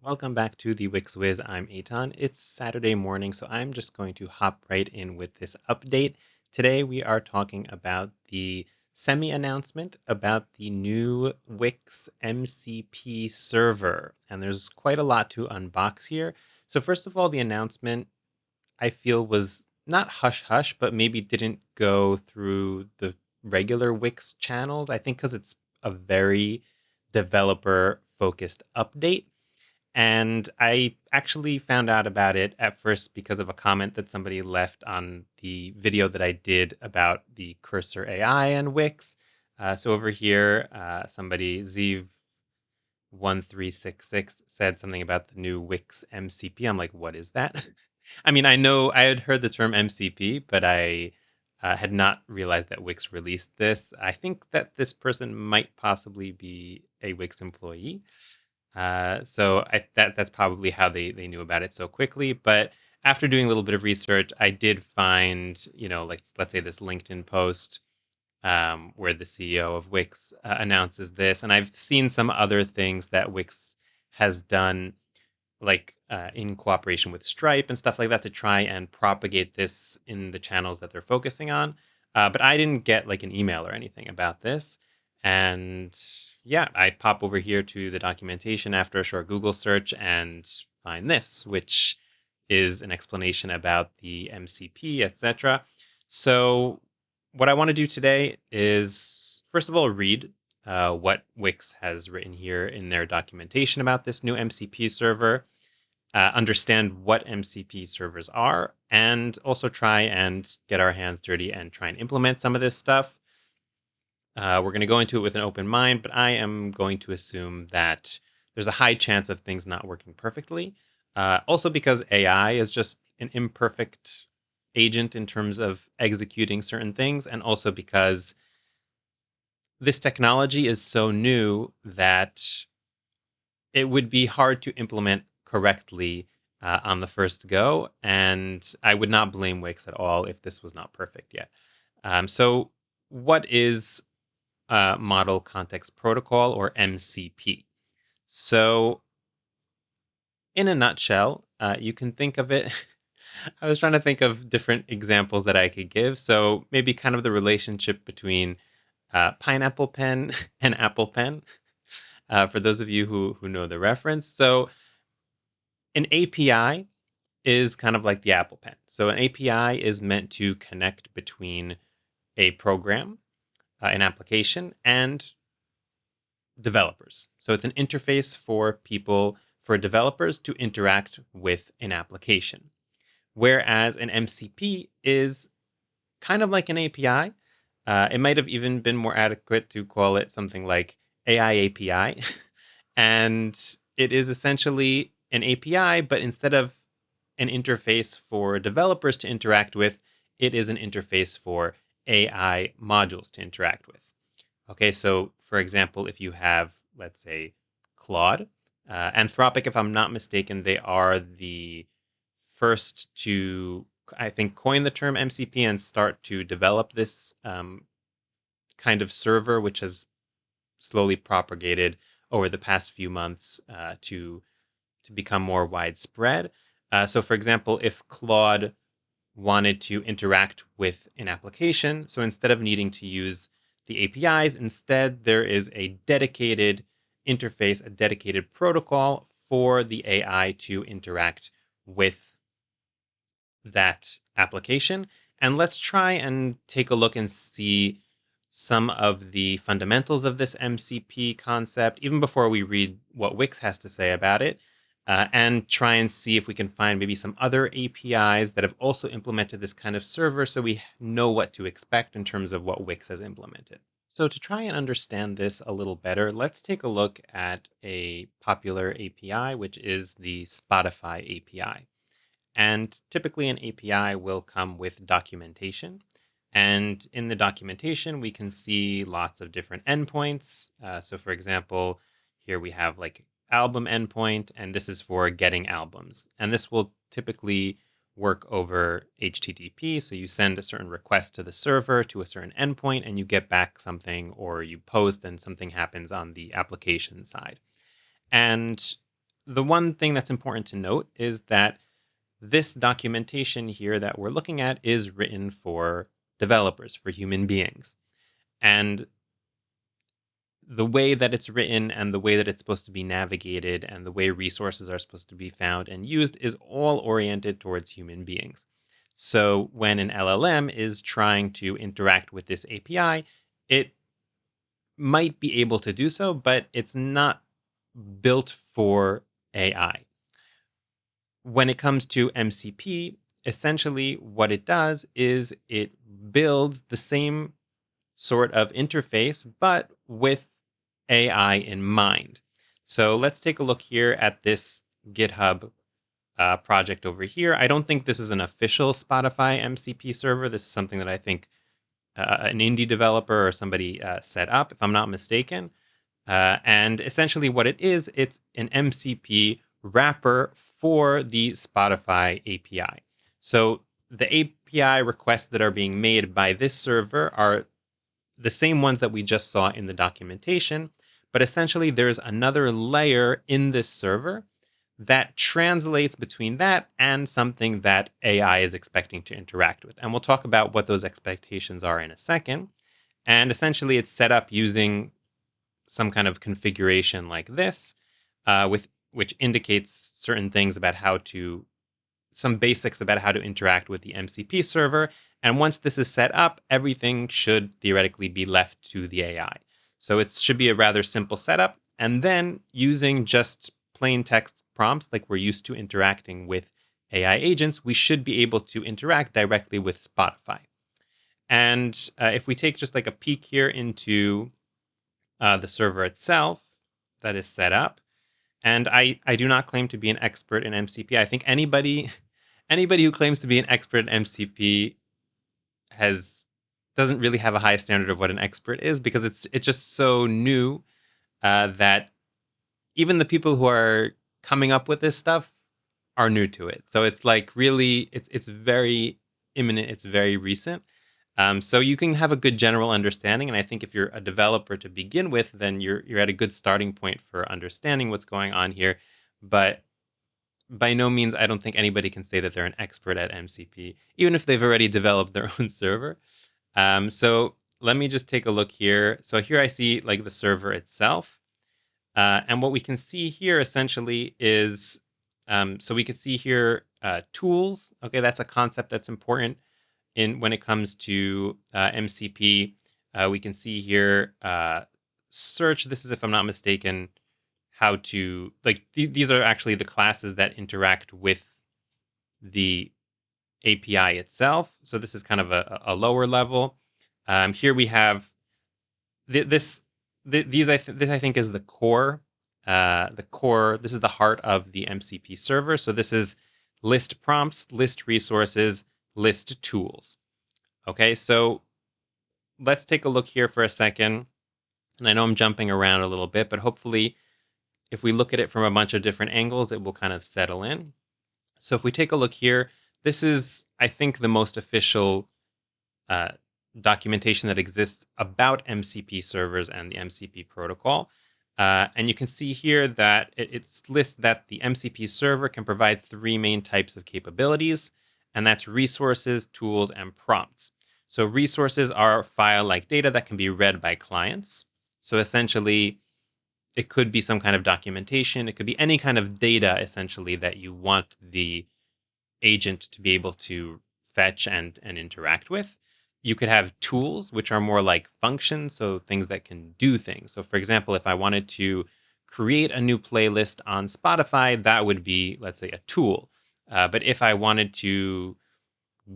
Welcome back to the Wix Wiz. I'm Eitan. It's Saturday morning, so I'm just going to hop right in with this update. Today we are talking about the announcement about the new Wix MCP server, and there's quite a lot to unbox here. So first of all, the announcement I feel was not hush hush, but maybe didn't go through the regular Wix channels. I think because it's a very developer focused update. And I actually found out about it at first because of a comment that somebody left on the video that I did about the cursor AI and Wix. So over here, somebody, Zeev1366, said something about the new Wix MCP. I'm like, what is that? I mean, I know I had heard the term MCP, but I had not realized that Wix released this. I think that this person might possibly be a Wix employee. That's probably how they knew about it so quickly. But after doing a little bit of research, I did find, like let's say this LinkedIn post where the CEO of Wix announces this, and I've seen some other things that Wix has done, like in cooperation with Stripe and stuff like that, to try and propagate this in the channels that they're focusing on. But I didn't get like an email or anything about this. And yeah, I pop over here to the documentation after a short Google search and find this, which is an explanation about the MCP, etc. So what I want to do today is, first of all, read what Wix has written here in their documentation about this new MCP server, understand what MCP servers are, and also try and get our hands dirty and try and implement some of this stuff. We're going to go into it with an open mind, but I am going to assume that there's a high chance of things not working perfectly. Also, because AI is just an imperfect agent in terms of executing certain things, and also because this technology is so new that it would be hard to implement correctly on the first go. And I would not blame Wix at all if this was not perfect yet. So, what is Model Context Protocol, or MCP? So, in a nutshell, you can think of it. I was trying to think of different examples that I could give. So, maybe kind of the relationship between pineapple pen and apple pen, for those of you who know the reference. So, an API is kind of like the Apple Pen. So, an API is meant to connect between a program, an application, and developers. So it's an interface for developers to interact with an application. Whereas an MCP is kind of like an API. It might have even been more adequate to call it something like AI API. And it is essentially an API, but instead of an interface for developers to interact with, it is an interface for AI modules to interact with. Okay, so for example, if you have, let's say, Claude, Anthropic, if I'm not mistaken, they are the first to, I think, coin the term MCP and start to develop this kind of server, which has slowly propagated over the past few months to become more widespread. So, for example, if Claude wanted to interact with an application. So instead of needing to use the APIs, instead there is a dedicated interface, a dedicated protocol for the AI to interact with that application. And let's try and take a look and see some of the fundamentals of this MCP concept, even before we read what Wix has to say about it, and try and see if we can find maybe some other APIs that have also implemented this kind of server so we know what to expect in terms of what Wix has implemented. So to try and understand this a little better, let's take a look at a popular API, which is the Spotify API. And typically, an API will come with documentation. And in the documentation, we can see lots of different endpoints. So, for example, here we have like album endpoint, and this is for getting albums. And this will typically work over HTTP. So, you send a certain request to the server to a certain endpoint, and you get back something, or you post and something happens on the application side. And the one thing that's important to note is that this documentation here that we're looking at is written for developers, for human beings. And the way that it's written and the way that it's supposed to be navigated and the way resources are supposed to be found and used is all oriented towards human beings. So when an LLM is trying to interact with this API, it might be able to do so, but it's not built for AI. When it comes to MCP, essentially what it does is it builds the same sort of interface, but with AI in mind. So let's take a look here at this GitHub project over here. I don't think this is an official Spotify MCP server. This is something that I think an indie developer or somebody set up, if I'm not mistaken. And essentially what it is, it's an MCP wrapper for the Spotify API. So the API requests that are being made by this server are the same ones that we just saw in the documentation, but essentially there's another layer in this server that translates between that and something that AI is expecting to interact with. And we'll talk about what those expectations are in a second. And essentially it's set up using some kind of configuration like this, with which indicates certain things about some basics about how to interact with the MCP server. And once this is set up, everything should theoretically be left to the AI. So it should be a rather simple setup. And then using just plain text prompts, like we're used to interacting with AI agents, we should be able to interact directly with Spotify. And if we take just like a peek here into the server itself that is set up, and I do not claim to be an expert in MCP. I think anybody who claims to be an expert in MCP doesn't really have a high standard of what an expert is, because it's just so new that even the people who are coming up with this stuff are new to it. So it's like really it's very imminent. It's very recent. So you can have a good general understanding, and I think if you're a developer to begin with, then you're at a good starting point for understanding what's going on here. But by no means, I don't think anybody can say that they're an expert at MCP, even if they've already developed their own server. So let me just take a look here. So here I see like the server itself. And what we can see here essentially is, so we can see here tools. Okay, that's a concept that's important when it comes to MCP. We can see here search. This is, if I'm not mistaken, how to like these are actually the classes that interact with the API itself. So this is kind of a lower level. Here we have this. This I think is the core. The core. This is the heart of the MCP server. So this is list prompts, list resources, list tools. Okay, so let's take a look here for a second. And I know I'm jumping around a little bit, but hopefully if we look at it from a bunch of different angles, it will kind of settle in. So if we take a look here, this is, I think, the most official documentation that exists about MCP servers and the MCP protocol. And you can see here that it lists that the MCP server can provide three main types of capabilities, and that's resources, tools, and prompts. So resources are file-like data that can be read by clients. So essentially, it could be some kind of documentation. It could be any kind of data, essentially, that you want the agent to be able to fetch and interact with. You could have tools, which are more like functions, so things that can do things. So for example, if I wanted to create a new playlist on Spotify, that would be, let's say, a tool. But if I wanted to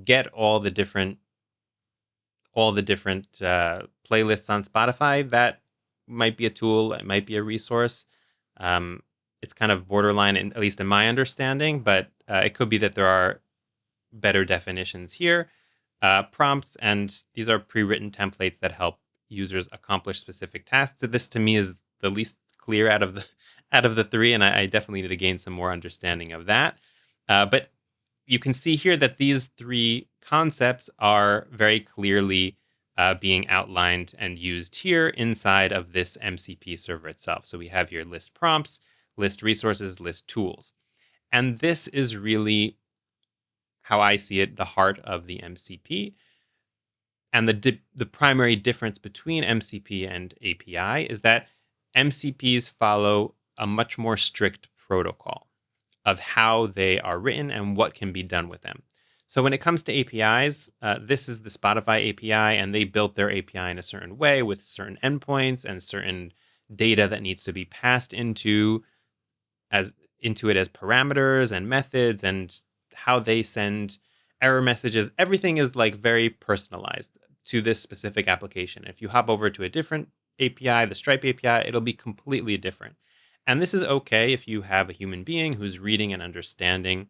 get all the different playlists on Spotify, that might be a tool. It might be a resource. It's kind of borderline, at least in my understanding, but it could be that there are better definitions here. Prompts, and these are pre-written templates that help users accomplish specific tasks. So this to me is the least clear out of the three, and I definitely need to gain some more understanding of that. But you can see here that these three concepts are very clearly being outlined and used here inside of this MCP server itself. So we have here list prompts, list resources, list tools. And this is really how I see it, the heart of the MCP. And the primary difference between MCP and API is that MCPs follow a much more strict protocol of how they are written and what can be done with them. So when it comes to APIs, this is the Spotify API, and they built their API in a certain way with certain endpoints and certain data that needs to be passed as into it as parameters and methods and how they send error messages. Everything is like very personalized to this specific application. If you hop over to a different API, the Stripe API, it'll be completely different. And this is okay if you have a human being who's reading and understanding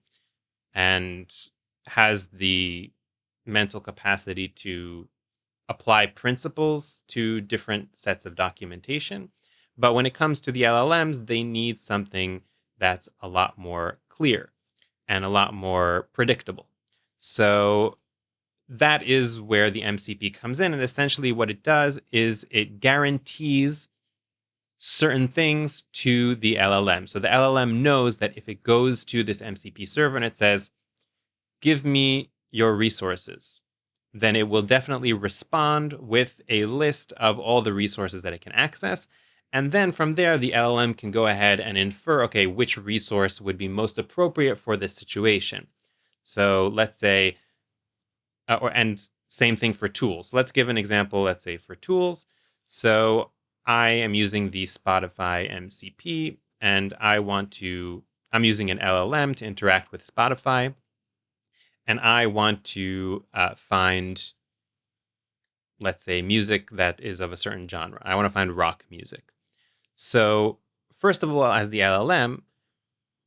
and has the mental capacity to apply principles to different sets of documentation. But when it comes to the LLMs, they need something that's a lot more clear and a lot more predictable. So that is where the MCP comes in. And essentially, what it does is it guarantees certain things to the LLM. So the LLM knows that if it goes to this MCP server and it says, give me your resources, then it will definitely respond with a list of all the resources that it can access. And then from there, the LLM can go ahead and infer, okay, which resource would be most appropriate for this situation. So let's say, and same thing for tools. Let's give an example, let's say for tools. So I am using the Spotify MCP, and I'm using an LLM to interact with Spotify, and I want to find, let's say, music that is of a certain genre. I want to find rock music. So first of all, as the LLM,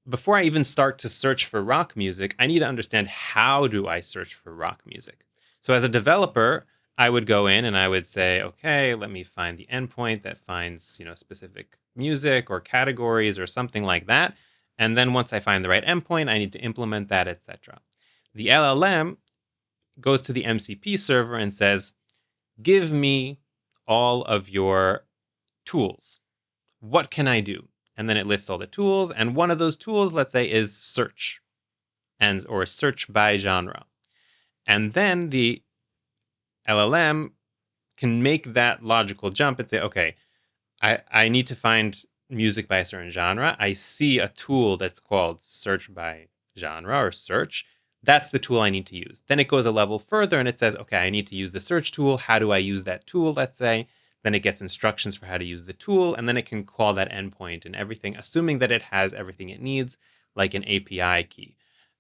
before I even start to search for rock music, I need to understand how do I search for rock music. So as a developer, I would go in and I would say, okay, let me find the endpoint that finds, specific music or categories or something like that. And then once I find the right endpoint, I need to implement that, etc. The LLM goes to the MCP server and says, give me all of your tools. What can I do? And then it lists all the tools. And one of those tools, let's say, is search or search by genre. And then the LLM can make that logical jump and say, okay, I need to find music by a certain genre. I see a tool that's called search by genre or search. That's the tool I need to use. Then it goes a level further and it says, okay, I need to use the search tool. How do I use that tool, let's say? Then it gets instructions for how to use the tool, and then it can call that endpoint and everything, assuming that it has everything it needs, like an API key.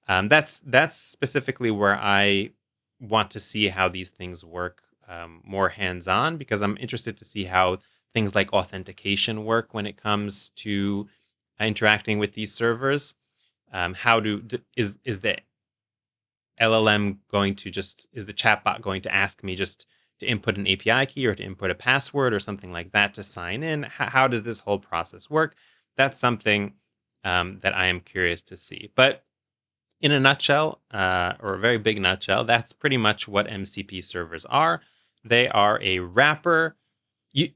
That's specifically where I want to see how these things work more hands-on, because I'm interested to see how things like authentication work when it comes to interacting with these servers. Is the LLM is the chatbot going to ask me just to input an API key or to input a password or something like that to sign in? How does this whole process work? That's something that I am curious to see. But in a nutshell, or a very big nutshell, that's pretty much what MCP servers are. They are a wrapper.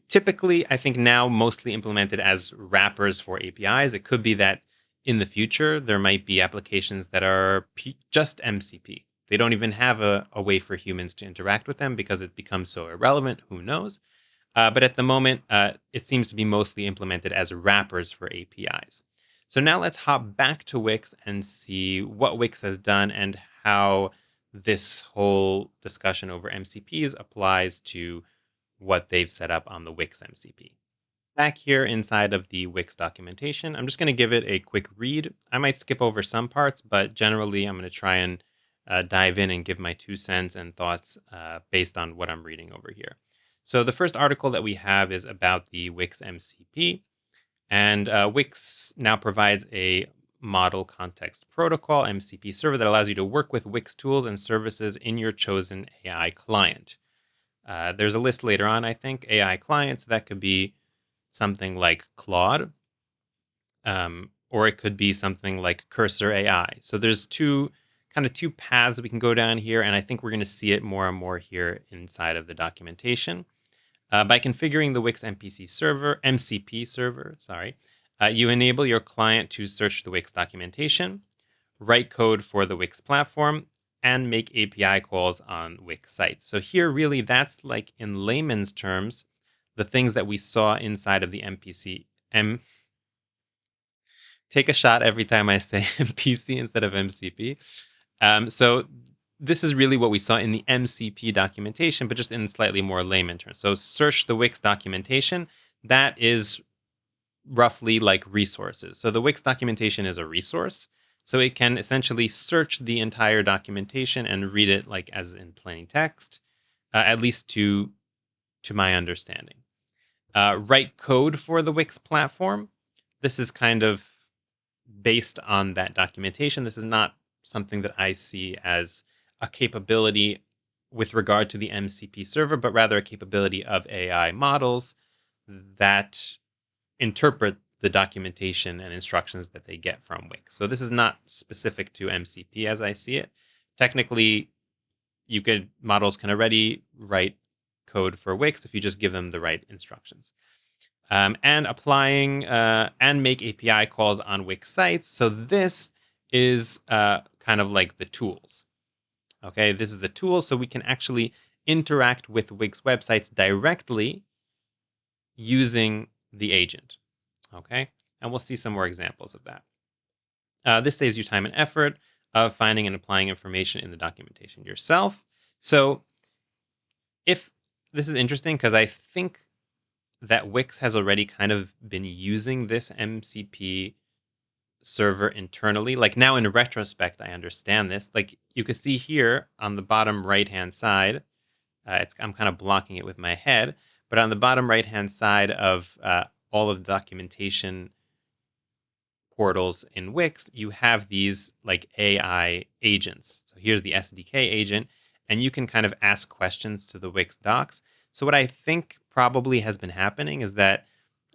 Typically, I think now mostly implemented as wrappers for APIs. It could be that in the future, there might be applications that are just MCP. They don't even have a way for humans to interact with them because it becomes so irrelevant. Who knows? But at the moment, it seems to be mostly implemented as wrappers for APIs. So now let's hop back to Wix and see what Wix has done and how this whole discussion over MCPs applies to what they've set up on the Wix MCP. Back here inside of the Wix documentation, I'm just going to give it a quick read. I might skip over some parts, but generally I'm going to try and dive in and give my 2 cents and thoughts based on what I'm reading over here. So the first article that we have is about the Wix MCP. And Wix now provides a model context protocol MCP server that allows you to work with Wix tools and services in your chosen AI client. There's a list later on, I think, AI clients. That could be something like Claude, or it could be something like Cursor AI. So there's two paths we can go down here, and I think we're going to see it more and more here inside of the documentation. By configuring the Wix MCP server, You enable your client to search the Wix documentation, write code for the Wix platform, and make API calls on Wix sites. So here, really, that's like in layman's terms, the things that we saw inside of the MPC. Take a shot every time I say MPC instead of MCP. So this is really what we saw in the MCP documentation, but just in slightly more layman terms. So search the Wix documentation. That is roughly like resources. So the Wix documentation is a resource. So it can essentially search the entire documentation and read it like as in plain text, at least to my understanding. Write code for the Wix platform. This is kind of based on that documentation. This is not something that I see as a capability with regard to the MCP server, but rather a capability of AI models that interpret the documentation and instructions that they get from Wix. So this is not specific to MCP as I see it. Technically, models can already write code for Wix if you just give them the right instructions. And applying and make API calls on Wix sites. So this is kind of like the tools. Okay, this is the tool, so we can actually interact with Wix websites directly using the agent. Okay, and we'll see some more examples of that. This saves you time and effort of finding and applying information in the documentation yourself. So if this is interesting, because I think that Wix has already kind of been using this MCP server internally. Like now in retrospect, I understand this. Like you can see here on the bottom right-hand side, I'm kind of blocking it with my head, but on the bottom right-hand side of all of the documentation portals in Wix, you have these like AI agents. So here's the SDK agent, and you can kind of ask questions to the Wix docs. So what I think probably has been happening is that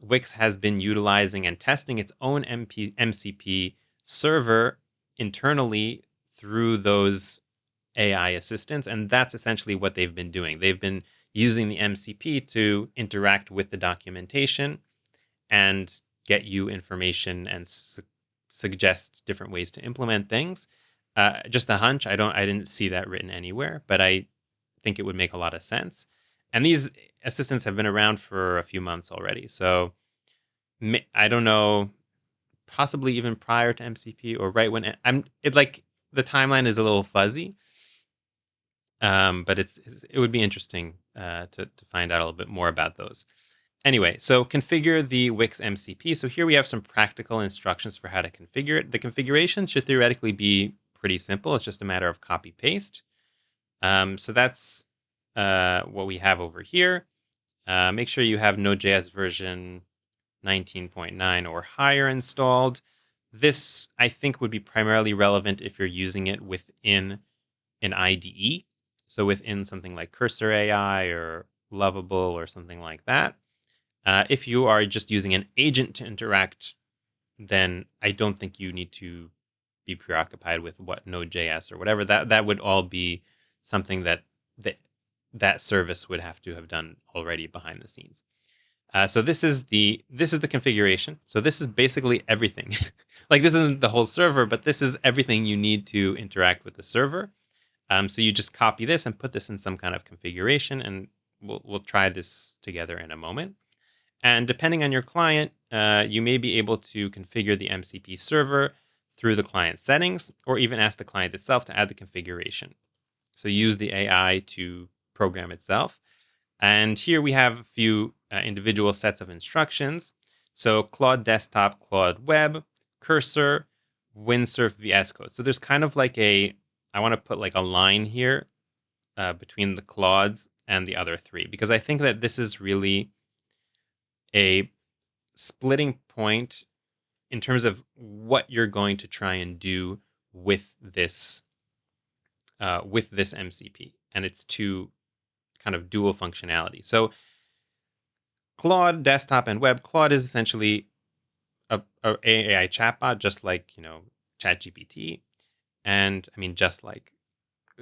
Wix has been utilizing and testing its own MCP server internally through those AI assistants, and that's essentially what they've been doing. They've been using the MCP to interact with the documentation and get you information and suggest different ways to implement things. Just a hunch. I didn't see that written anywhere, but I think it would make a lot of sense. And these assistants have been around for a few months already. So I don't know, possibly even prior to MCP or right when the timeline is a little fuzzy. But it would be interesting to find out a little bit more about those. Anyway, so configure the Wix MCP. So here we have some practical instructions for how to configure it. The configuration should theoretically be pretty simple. It's just a matter of copy paste. So that's what we have over here. Make sure you have Node.js version 19.9 or higher installed. This, I think, would be primarily relevant if you're using it within an IDE. So within something like Cursor AI or Lovable or something like that. If you are just using an agent to interact, then I don't think you need to be preoccupied with what Node.js or whatever. That would all be something that service would have to have done already behind the scenes. So this is the configuration. So this is basically everything. Like this isn't the whole server, but this is everything you need to interact with the server. So you just copy this and put this in some kind of configuration, and we'll try this together in a moment. And depending on your client, you may be able to configure the MCP server through the client settings, or even ask the client itself to add the configuration. So use the AI to program itself. And here we have a few individual sets of instructions. So Claude Desktop, Claude Web, Cursor, Windsurf VS Code. So there's kind of like I want to put like a line here between the Claudes and the other three, because I think that this is really a splitting point in terms of what you're going to try and do with this MCP and its two kind of dual functionality. So Claude Desktop and Web. Claude is essentially a AI chatbot, just like ChatGPT, and I mean just like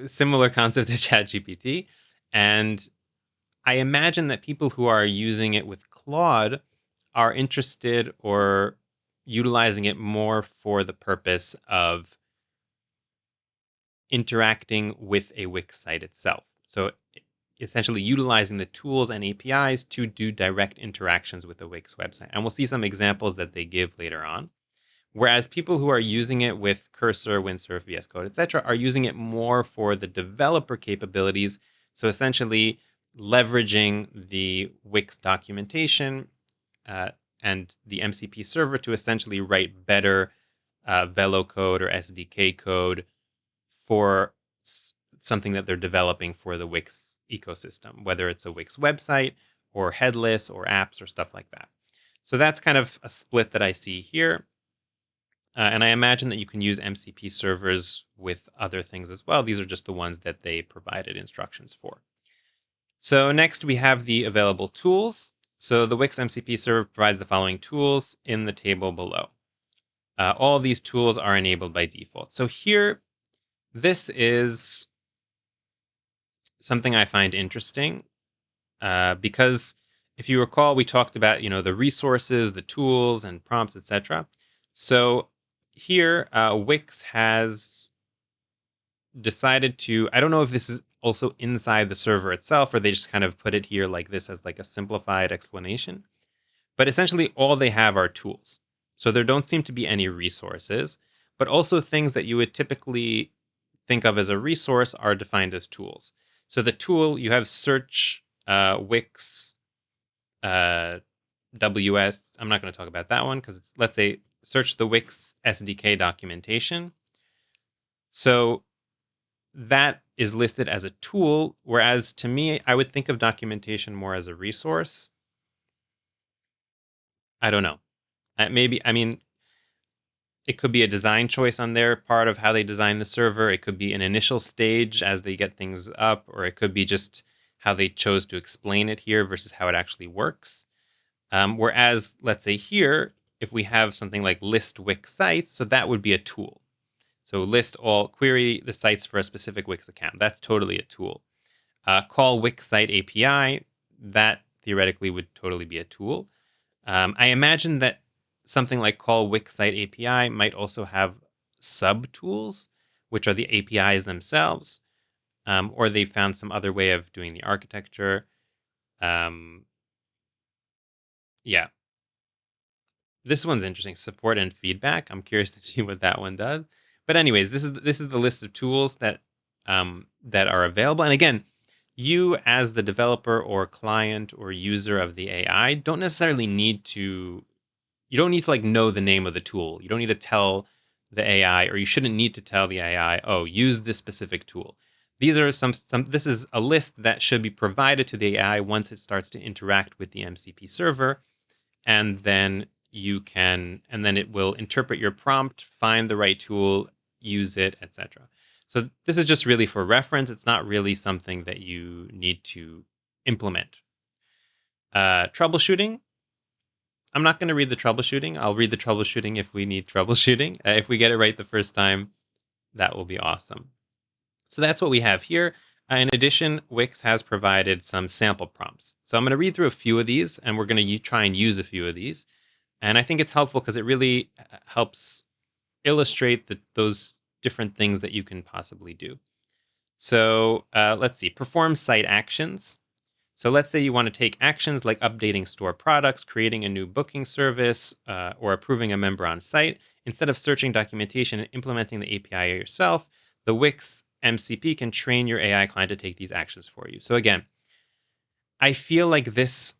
similar concept to ChatGPT. And I imagine that people who are using it with Claude are interested or utilizing it more for the purpose of interacting with a Wix site itself. So essentially utilizing the tools and APIs to do direct interactions with the Wix website. And we'll see some examples that they give later on. Whereas people who are using it with Cursor, Windsurf, VS Code, etc., are using it more for the developer capabilities. So essentially leveraging the Wix documentation uh, and the MCP server to essentially write better velo code or SDK code for something that they're developing for the Wix ecosystem, whether it's a Wix website or headless or apps or stuff like that. So that's kind of a split that I see here. And I imagine that you can use MCP servers with other things as well. These are just the ones that they provided instructions for. So next we have the available tools. So the Wix MCP server provides the following tools in the table below. All of these tools are enabled by default. So here, this is something I find interesting because if you recall, we talked about the resources, the tools, and prompts, etc. So here, Wix has decided to. I don't know if this is also inside the server itself, or they just kind of put it here like this as like a simplified explanation. But essentially, all they have are tools. So there don't seem to be any resources, but also things that you would typically think of as a resource are defined as tools. So the tool, you have search Wix WS. I'm not going to talk about that one because let's say search the Wix SDK documentation. So that is listed as a tool, whereas to me, I would think of documentation more as a resource. I don't know. Maybe, I mean, it could be a design choice on their part of how they design the server. It could be an initial stage as they get things up, or it could be just how they chose to explain it here versus how it actually works. Whereas, let's say here, if we have something like list Wix sites, so that would be a tool. So list all, query the sites for a specific Wix account. That's totally a tool. Call Wix site API, that theoretically would totally be a tool. I imagine that something like call Wix site API might also have sub tools, which are the APIs themselves, or they found some other way of doing the architecture. Yeah, this one's interesting. Support and feedback. I'm curious to see what that one does. But anyways, this is the list of tools that are available. And again, you as the developer or client or user of the AI don't necessarily need to. You don't need to like know the name of the tool. You don't need to tell the AI, or you shouldn't need to tell the AI, oh, use this specific tool. These are some. This is a list that should be provided to the AI once it starts to interact with the MCP server, and then it will interpret your prompt, find the right tool, use it, etc. So this is just really for reference. It's not really something that you need to implement. Troubleshooting. I'm not going to read the troubleshooting. I'll read the troubleshooting if we need troubleshooting. If we get it right the first time, that will be awesome. So that's what we have here. In addition, Wix has provided some sample prompts. So I'm going to read through a few of these, and we're going to try and use a few of these. And I think it's helpful because it really helps illustrate those different things that you can possibly do. So let's see, perform site actions. So let's say you want to take actions like updating store products, creating a new booking service, or approving a member on site. Instead of searching documentation and implementing the API yourself, the Wix MCP can train your AI client to take these actions for you. So again, I feel like this,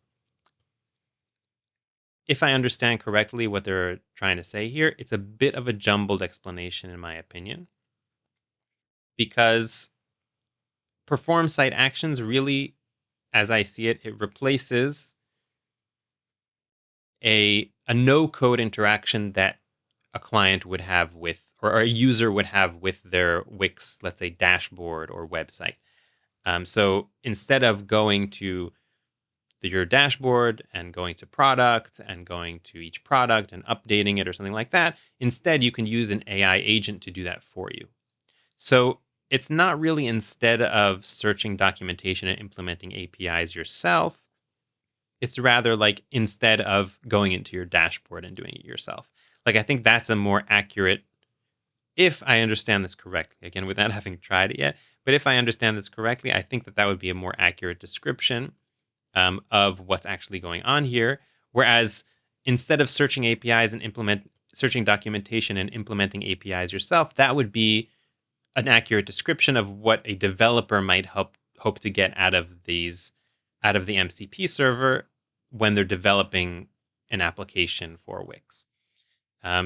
if I understand correctly what they're trying to say here, it's a bit of a jumbled explanation in my opinion, because perform site actions really, as I see it, it replaces a no code interaction that a client would have with, or a user would have with their Wix, let's say, dashboard or website. So instead of going to your dashboard and going to product and going to each product and updating it or something like that, instead you can use an AI agent to do that for you. So it's not really instead of searching documentation and implementing APIs yourself. It's rather like instead of going into your dashboard and doing it yourself. Like, I think that's a more accurate, if I understand this correctly, again, without having tried it yet, but if I understand this correctly, I think that that would be a more accurate description of what's actually going on here. Whereas instead of searching APIs and searching documentation and implementing APIs yourself, that would be an accurate description of what a developer might hope to get out of the MCP server when they're developing an application for Wix.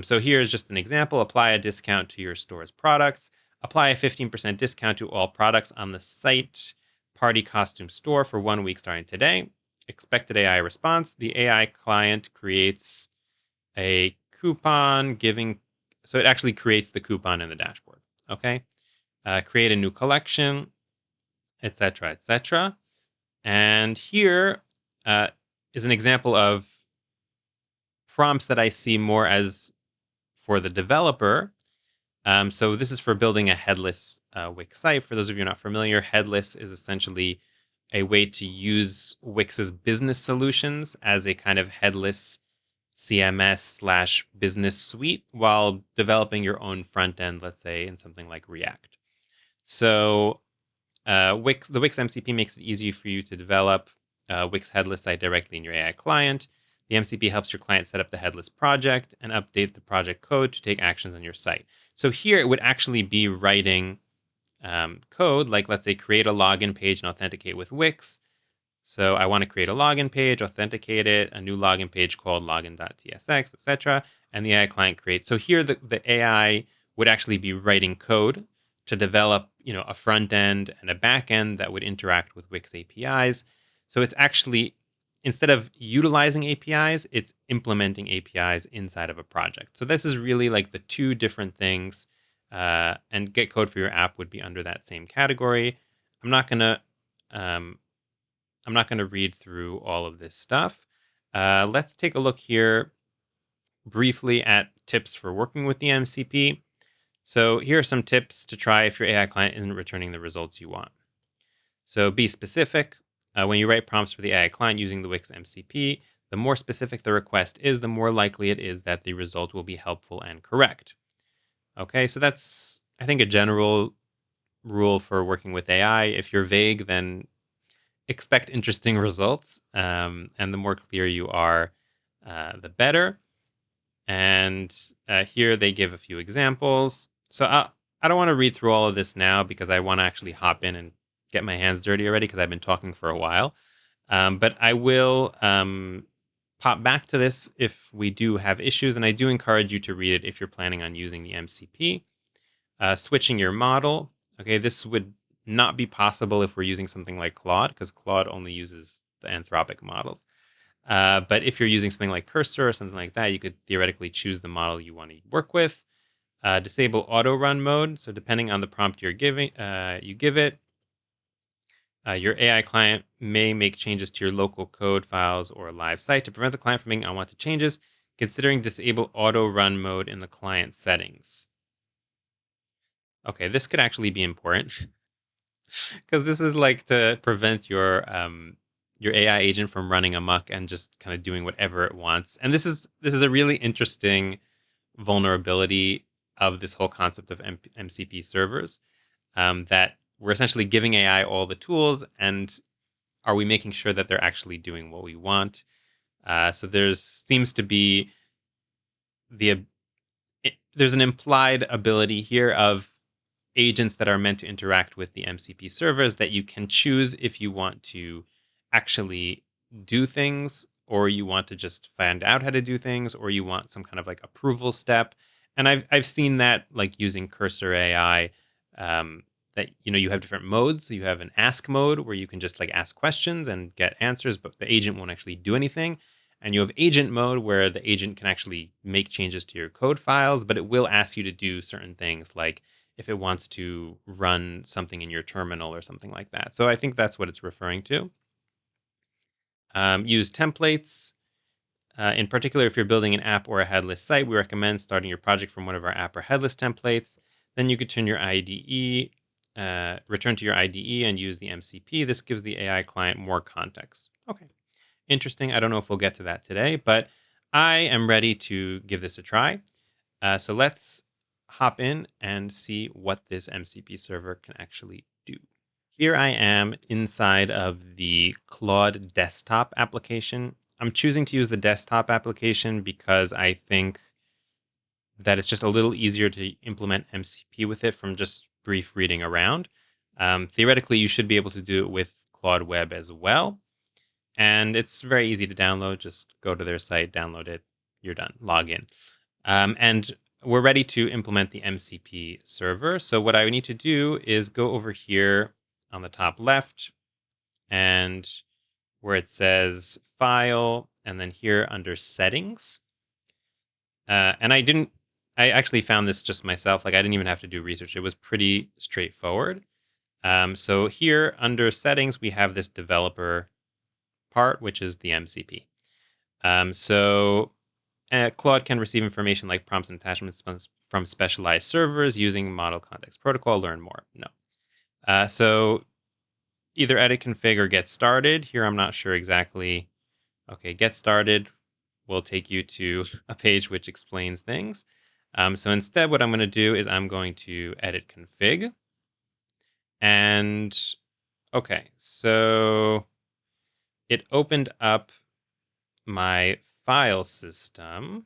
So here's just an example. Apply a discount to your store's products. Apply a 15% discount to all products on the site Party Costume Store for 1 week starting today. Expected AI response. The AI client creates a coupon giving, so it actually creates the coupon in the dashboard. Okay. Create a new collection, etc., etc. And here is an example of prompts that I see more as for the developer. So this is for building a headless Wix site. For those of you not familiar, headless is essentially a way to use Wix's business solutions as a kind of headless CMS slash business suite while developing your own front end, let's say, in something like React. So the Wix MCP makes it easy for you to develop Wix headless site directly in your AI client. The MCP helps your client set up the headless project and update the project code to take actions on your site. So here it would actually be writing code, like let's say create a login page and authenticate with Wix. So I want to create a login page, authenticate it, a new login page called login.tsx, etc. And the AI client creates. So here the AI would actually be writing code to develop, a front end and a back end that would interact with Wix APIs. So it's actually, instead of utilizing APIs, it's implementing APIs inside of a project. So this is really like the two different things. And get code for your app would be under that same category. I'm not gonna read through all of this stuff. Let's take a look here briefly at tips for working with the MCP. So here are some tips to try if your AI client isn't returning the results you want. So be specific. When you write prompts for the AI client using the Wix MCP, the more specific the request is, the more likely it is that the result will be helpful and correct. Okay, so that's, I think, a general rule for working with AI. If you're vague, then expect interesting results. And the more clear you are, the better. And here they give a few examples. So I don't want to read through all of this now because I want to actually hop in and get my hands dirty already because I've been talking for a while. But I will pop back to this if we do have issues. And I do encourage you to read it if you're planning on using the MCP. Switching your model. Okay, this would not be possible if we're using something like Claude because Claude only uses the Anthropic models. But if you're using something like Cursor or something like that, you could theoretically choose the model you want to work with. Disable auto run mode. So depending on the prompt you give it, your AI client may make changes to your local code files or live site. To prevent the client from making unwanted changes, considering disable auto run mode in the client settings. Okay, this could actually be important because this is like to prevent your AI agent from running amok and just kind of doing whatever it wants. And this is a really interesting vulnerability of this whole concept of MCP servers, that we're essentially giving AI all the tools, and are we making sure that they're actually doing what we want? So seems to be there's an implied ability here of agents that are meant to interact with the MCP servers that you can choose if you want to actually do things, or you want to just find out how to do things, or you want some kind of like approval step. And I've seen that like using Cursor AI, that you have different modes. So you have an ask mode where you can just like ask questions and get answers, but the agent won't actually do anything. And you have agent mode where the agent can actually make changes to your code files, but it will ask you to do certain things like if it wants to run something in your terminal or something like that. So I think that's what it's referring to. Use templates. In particular, if you're building an app or a headless site, we recommend starting your project from one of our app or headless templates. Then you could return to your IDE and use the MCP. This gives the AI client more context. Okay, interesting. I don't know if we'll get to that today, but I am ready to give this a try. So let's hop in and see what this MCP server can actually do. Here I am inside of the Claude Desktop application. I'm choosing to use the desktop application because I think that it's just a little easier to implement MCP with it from just brief reading around. Theoretically, you should be able to do it with Claude Web as well. And it's very easy to download. Just go to their site, download it, you're done, log in. And we're ready to implement the MCP server. So what I need to do is go over here on the top left and where it says File, and then here under Settings. And I actually found this just myself. Like I didn't even have to do research. It was pretty straightforward. So here under Settings, we have this developer part, which is the MCP. Claude can receive information like prompts and attachments from specialized servers using Model Context Protocol. Learn more. No. So either edit config or get started. Here I'm not sure exactly. Okay, get started will take you to a page which explains things. So instead, what I'm going to do is I'm going to edit config. And okay, so it opened up my file system,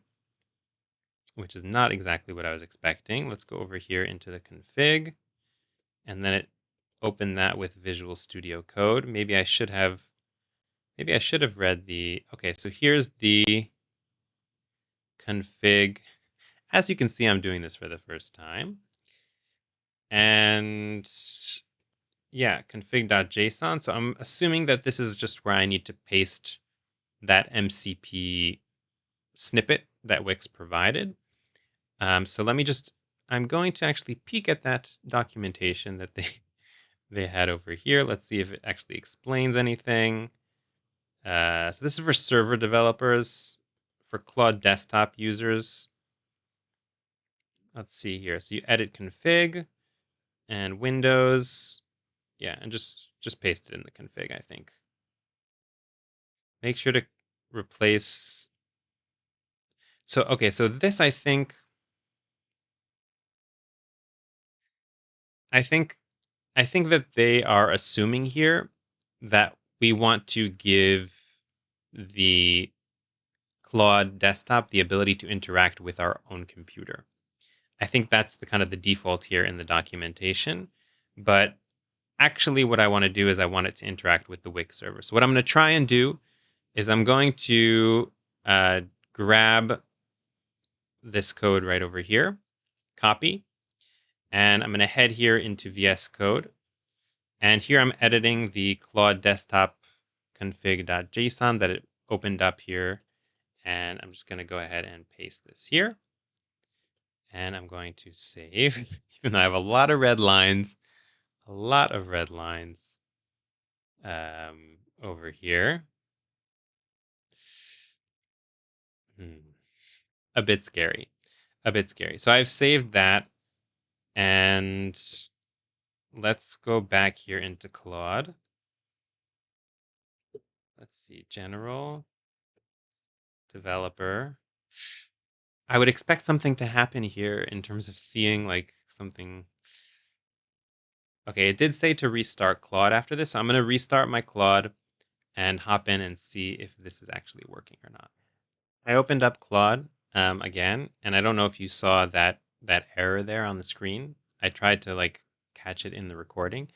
which is not exactly what I was expecting. Let's go over here into the config, and then it opened that with Visual Studio Code. Maybe I should have read the, okay, so here's the config. As you can see, I'm doing this for the first time. And yeah, config.json. So I'm assuming that this is just where I need to paste that MCP snippet that Wix provided. So let me just, I'm going to actually peek at that documentation that they had over here. Let's see if it actually explains anything. So this is for server developers, for Claude Desktop users. Let's see here. So you edit config and Windows. Yeah, and just paste it in the config, I think. Make sure to replace. So, okay, so this, I think that they are assuming here that we want to give the Claude Desktop the ability to interact with our own computer. I think that's the kind of the default here in the documentation. But actually what I want to do is I want it to interact with the Wix server. So what I'm going to try and do is I'm going to grab this code right over here, copy, and I'm going to head here into VS Code. And here I'm editing the Claude Desktop config.json that it opened up here. And I'm just going to go ahead and paste this here. And I'm going to save, even though I have a lot of red lines, over here. A bit scary, So I've saved that, and let's go back here into Claude. Let's see, general, developer. I would expect something to happen here in terms of seeing like something. Okay, it did say to restart Claude after this, so I'm going to restart my Claude and hop in and see if this is actually working or not. I opened up Claude again, and I don't know if you saw that error there on the screen. I tried to like catch it in the recording,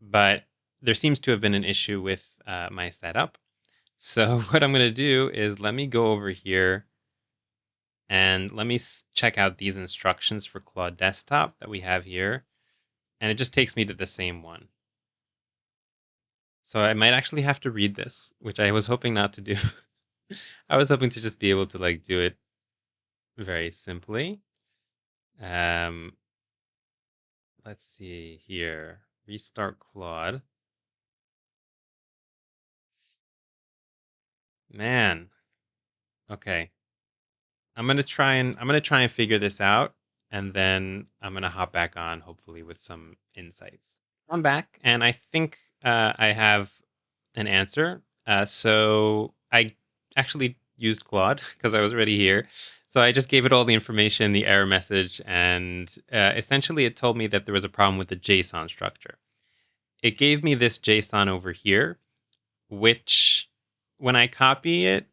but there seems to have been an issue with my setup. So what I'm going to do is let me go over here and let me check out these instructions for Claude Desktop that we have here. And it just takes me to the same one. So I might actually have to read this, which I was hoping not to do. I was hoping to just be able to like do it very simply. Let's see here. Restart Claude. Man. Okay. I'm gonna try and figure this out, and then I'm gonna hop back on, hopefully with some insights. I'm back, and I think I have an answer. So I actually used Claude because I was already here. So I just gave it all the information, the error message, and essentially it told me that there was a problem with the JSON structure. It gave me this JSON over here, which when I copy it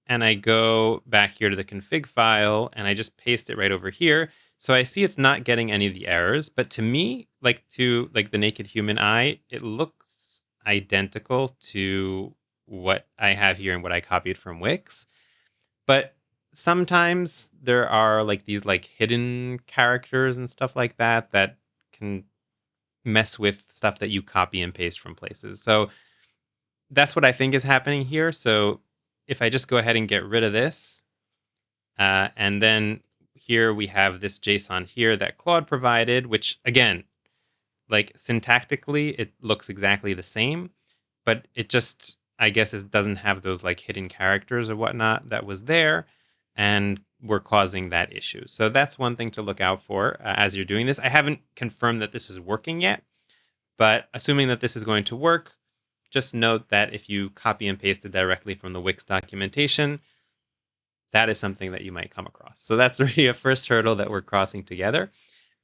and I go back here to the config file and I just paste it right over here. So I see it's not getting any of the errors, but to me, to the naked human eye, it looks identical to what I have here and what I copied from Wix. But sometimes there are these hidden characters and stuff like that that can mess with stuff that you copy and paste from places. So that's what I think is happening here. So if I just go ahead and get rid of this, and then here we have this JSON here that Claude provided, which again, syntactically, it looks exactly the same, but it just, I guess, it doesn't have those hidden characters or whatnot that was there, and were causing that issue. So that's one thing to look out for as you're doing this. I haven't confirmed that this is working yet, but assuming that this is going to work, just note that if you copy and paste it directly from the Wix documentation, that is something that you might come across. So that's already a first hurdle that we're crossing together.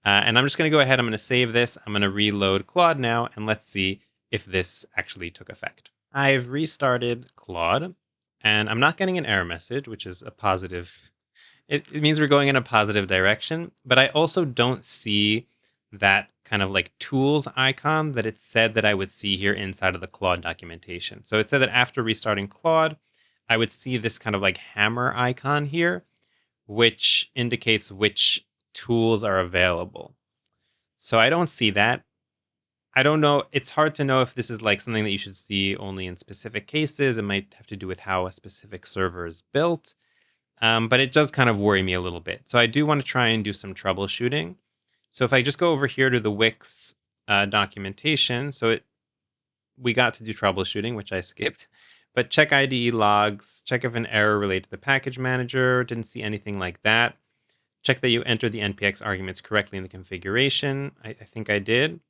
And I'm just going to go ahead. I'm going to save this. I'm going to reload Claude now, and let's see if this actually took effect. I've restarted Claude, and I'm not getting an error message, which is a positive. It means we're going in a positive direction, but I also don't see that kind of tools icon that it said that I would see here inside of the Claude documentation. So it said that after restarting Claude, I would see this kind of hammer icon here, which indicates which tools are available. So I don't see that. I don't know. It's hard to know if this is something that you should see only in specific cases. It might have to do with how a specific server is built. But it does kind of worry me a little bit. So I do want to try and do some troubleshooting. So if I just go over here to the Wix documentation, we got to do troubleshooting, which I skipped. But check IDE logs, check if an error related to the package manager. Didn't see anything like that. Check that you enter the NPX arguments correctly in the configuration. I think I did.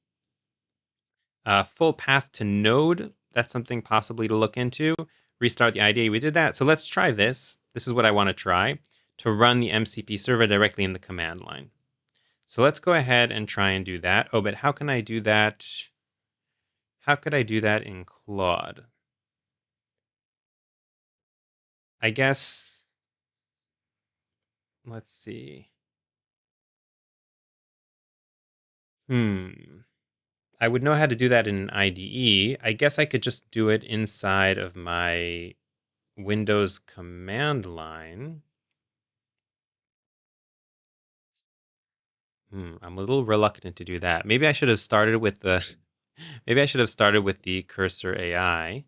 Full path to node. That's something possibly to look into. Restart the IDE. We did that. So let's try this. This is what I want to try, to run the MCP server directly in the command line. So let's go ahead and try and do that. Oh, but how can I do that? How could I do that in Claude? I guess, let's see. I would know how to do that in IDE. I guess I could just do it inside of my Windows command line. I'm a little reluctant to do that. Maybe I should have started with the maybe I should have started with the cursor AI.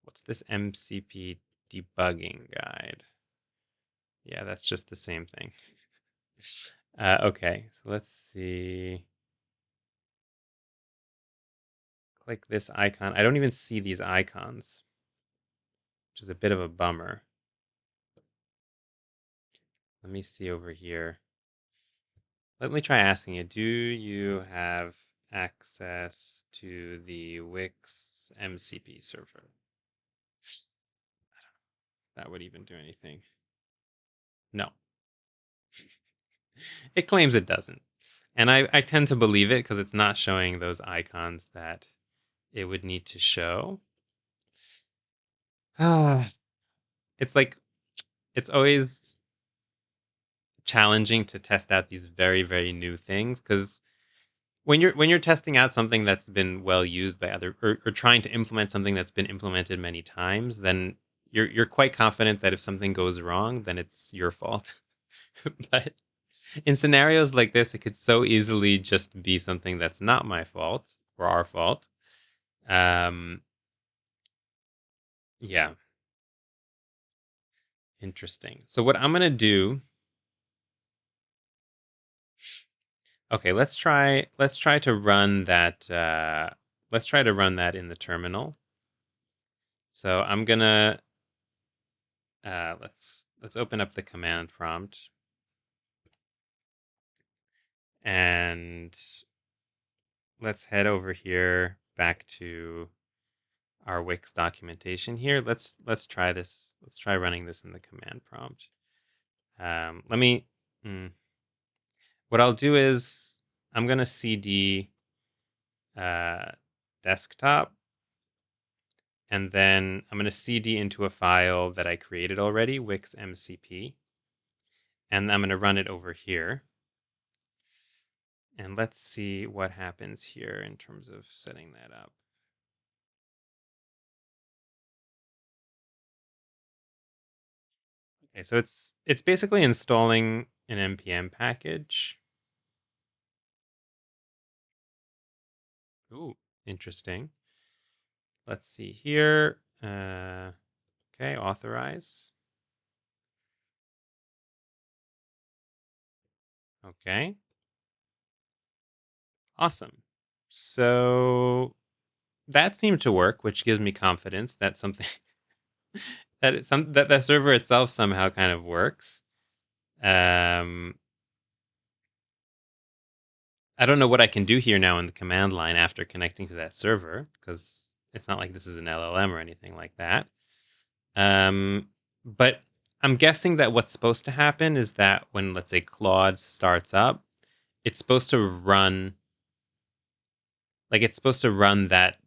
What's this MCP debugging guide? Yeah, that's just the same thing. Okay, so let's see. Click this icon. I don't even see these icons, which is a bit of a bummer. Let me see over here. Let me try asking you, do you have access to the Wix MCP server? That would even do anything. No. It claims it doesn't. And I tend to believe it because it's not showing those icons that it would need to show. Ah, it's it's always challenging to test out these very, very new things because when you're testing out something that's been well used by other, or trying to implement something that's been implemented many times, then you're quite confident that if something goes wrong, then it's your fault. But in scenarios like this, it could so easily just be something that's not my fault or our fault. Um, yeah, interesting. So what I'm gonna do, okay, let's try to run that. Let's try to run that in the terminal. So I'm gonna let's open up the command prompt, and let's head over here back to our Wix documentation here. Let's try this. Let's try running this in the command prompt. Let me. What I'll do is I'm gonna cd desktop, and then I'm gonna cd into a file that I created already, Wix MCP, and I'm gonna run it over here. And let's see what happens here in terms of setting that up. Okay, so it's basically installing an npm package. Ooh, interesting. Let's see here. Okay, authorize. Okay, awesome. So that seemed to work, which gives me confidence that something that the server itself somehow kind of works. I don't know what I can do here now in the command line after connecting to that server, because it's not like this is an LLM or anything like that. But I'm guessing that what's supposed to happen is that when, let's say, Claude starts up, it's supposed to run, that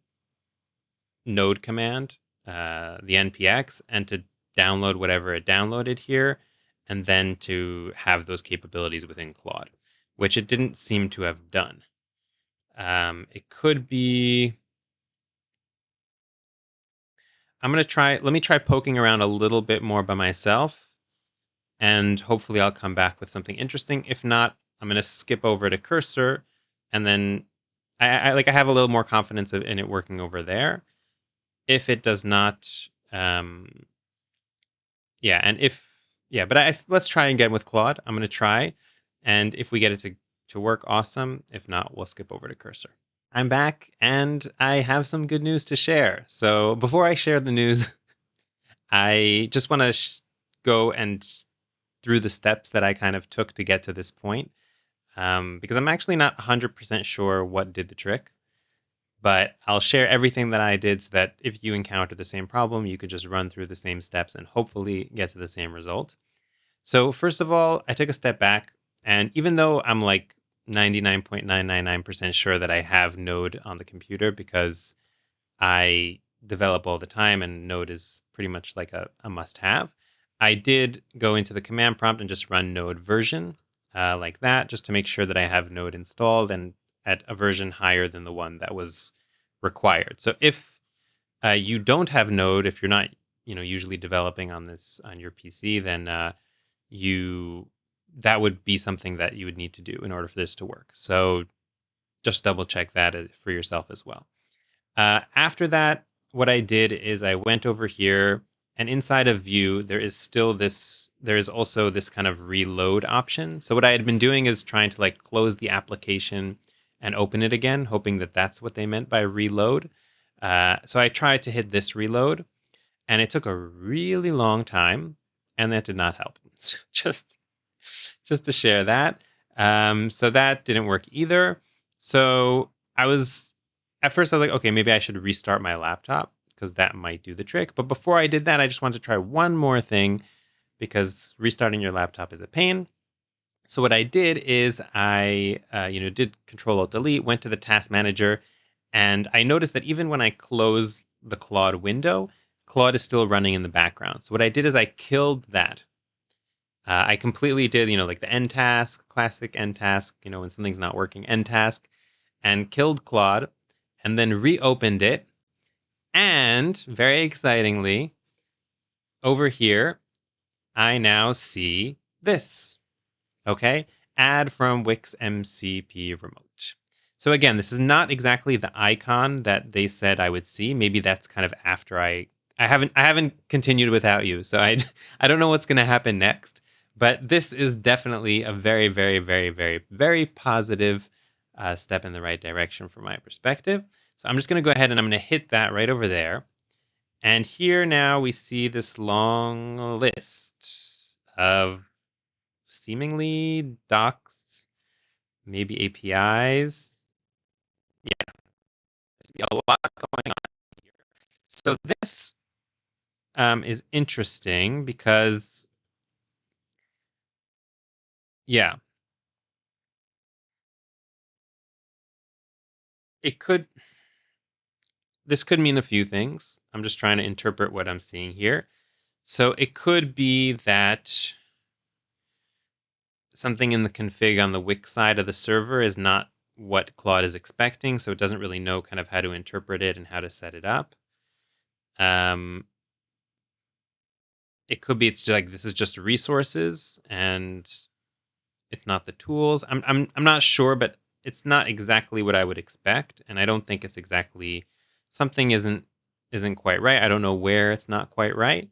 node command, the npx, and to download whatever it downloaded here, and then to have those capabilities within Claude, which it didn't seem to have done. It could be. Let me try poking around a little bit more by myself, and hopefully I'll come back with something interesting. If not, I'm going to skip over to cursor, and then I have a little more confidence in it working over there. If it does not, yeah, and but let's try again with Claude. I'm going to try, and if we get it to work, awesome. If not, we'll skip over to cursor. I'm back, and I have some good news to share. So before I share the news, I just want to go and through the steps that I kind of took to get to this point, because I'm actually not 100% sure what did the trick, but I'll share everything that I did so that if you encounter the same problem, you could just run through the same steps and hopefully get to the same result. So first of all, I took a step back, and even though I'm like 99.999% sure that I have Node on the computer because I develop all the time and Node is pretty much like a must-have, I did go into the command prompt and just run node version like that, just to make sure that I have Node installed and at a version higher than the one that was required. So if you don't have Node, if you're not usually developing on your PC, then you that would be something that you would need to do in order for this to work. So just double check that for yourself as well. After that, what I did is I went over here, and inside of View, there is also this kind of reload option. So what I had been doing is trying to like close the application and open it again, hoping that that's what they meant by reload. So I tried to hit this reload, and it took a really long time, and that did not help. just just to share that. So that didn't work either. So at first I was like, okay, maybe I should restart my laptop because that might do the trick. But before I did that, I just wanted to try one more thing because restarting your laptop is a pain. So what I did is I, did Control Alt Delete, went to the Task Manager, and I noticed that even when I close the Claude window, Claude is still running in the background. So what I did is I killed that. I completely did, like the end task, classic end task, when something's not working, end task, and killed Claude, and then reopened it. And very excitingly, over here, I now see this. Okay, add from Wix MCP remote. So again, this is not exactly the icon that they said I would see. Maybe that's kind of after I haven't continued without you, so I don't know what's going to happen next. But this is definitely a very, very, very, very, very positive step in the right direction from my perspective. So I'm just going to go ahead and I'm going to hit that right over there. And here now we see this long list of seemingly docs, maybe APIs. Yeah, there's a lot going on here. So this is interesting because, yeah, it could. This could mean a few things. I'm just trying to interpret what I'm seeing here. So it could be that something in the config on the Wix side of the server is not what Claude is expecting, so it doesn't really know kind of how to interpret it and how to set it up. It could be it's just like this is just resources and it's not the tools. I'm not sure, but it's not exactly what I would expect, and I don't think it's exactly something isn't quite right. I don't know where it's not quite right.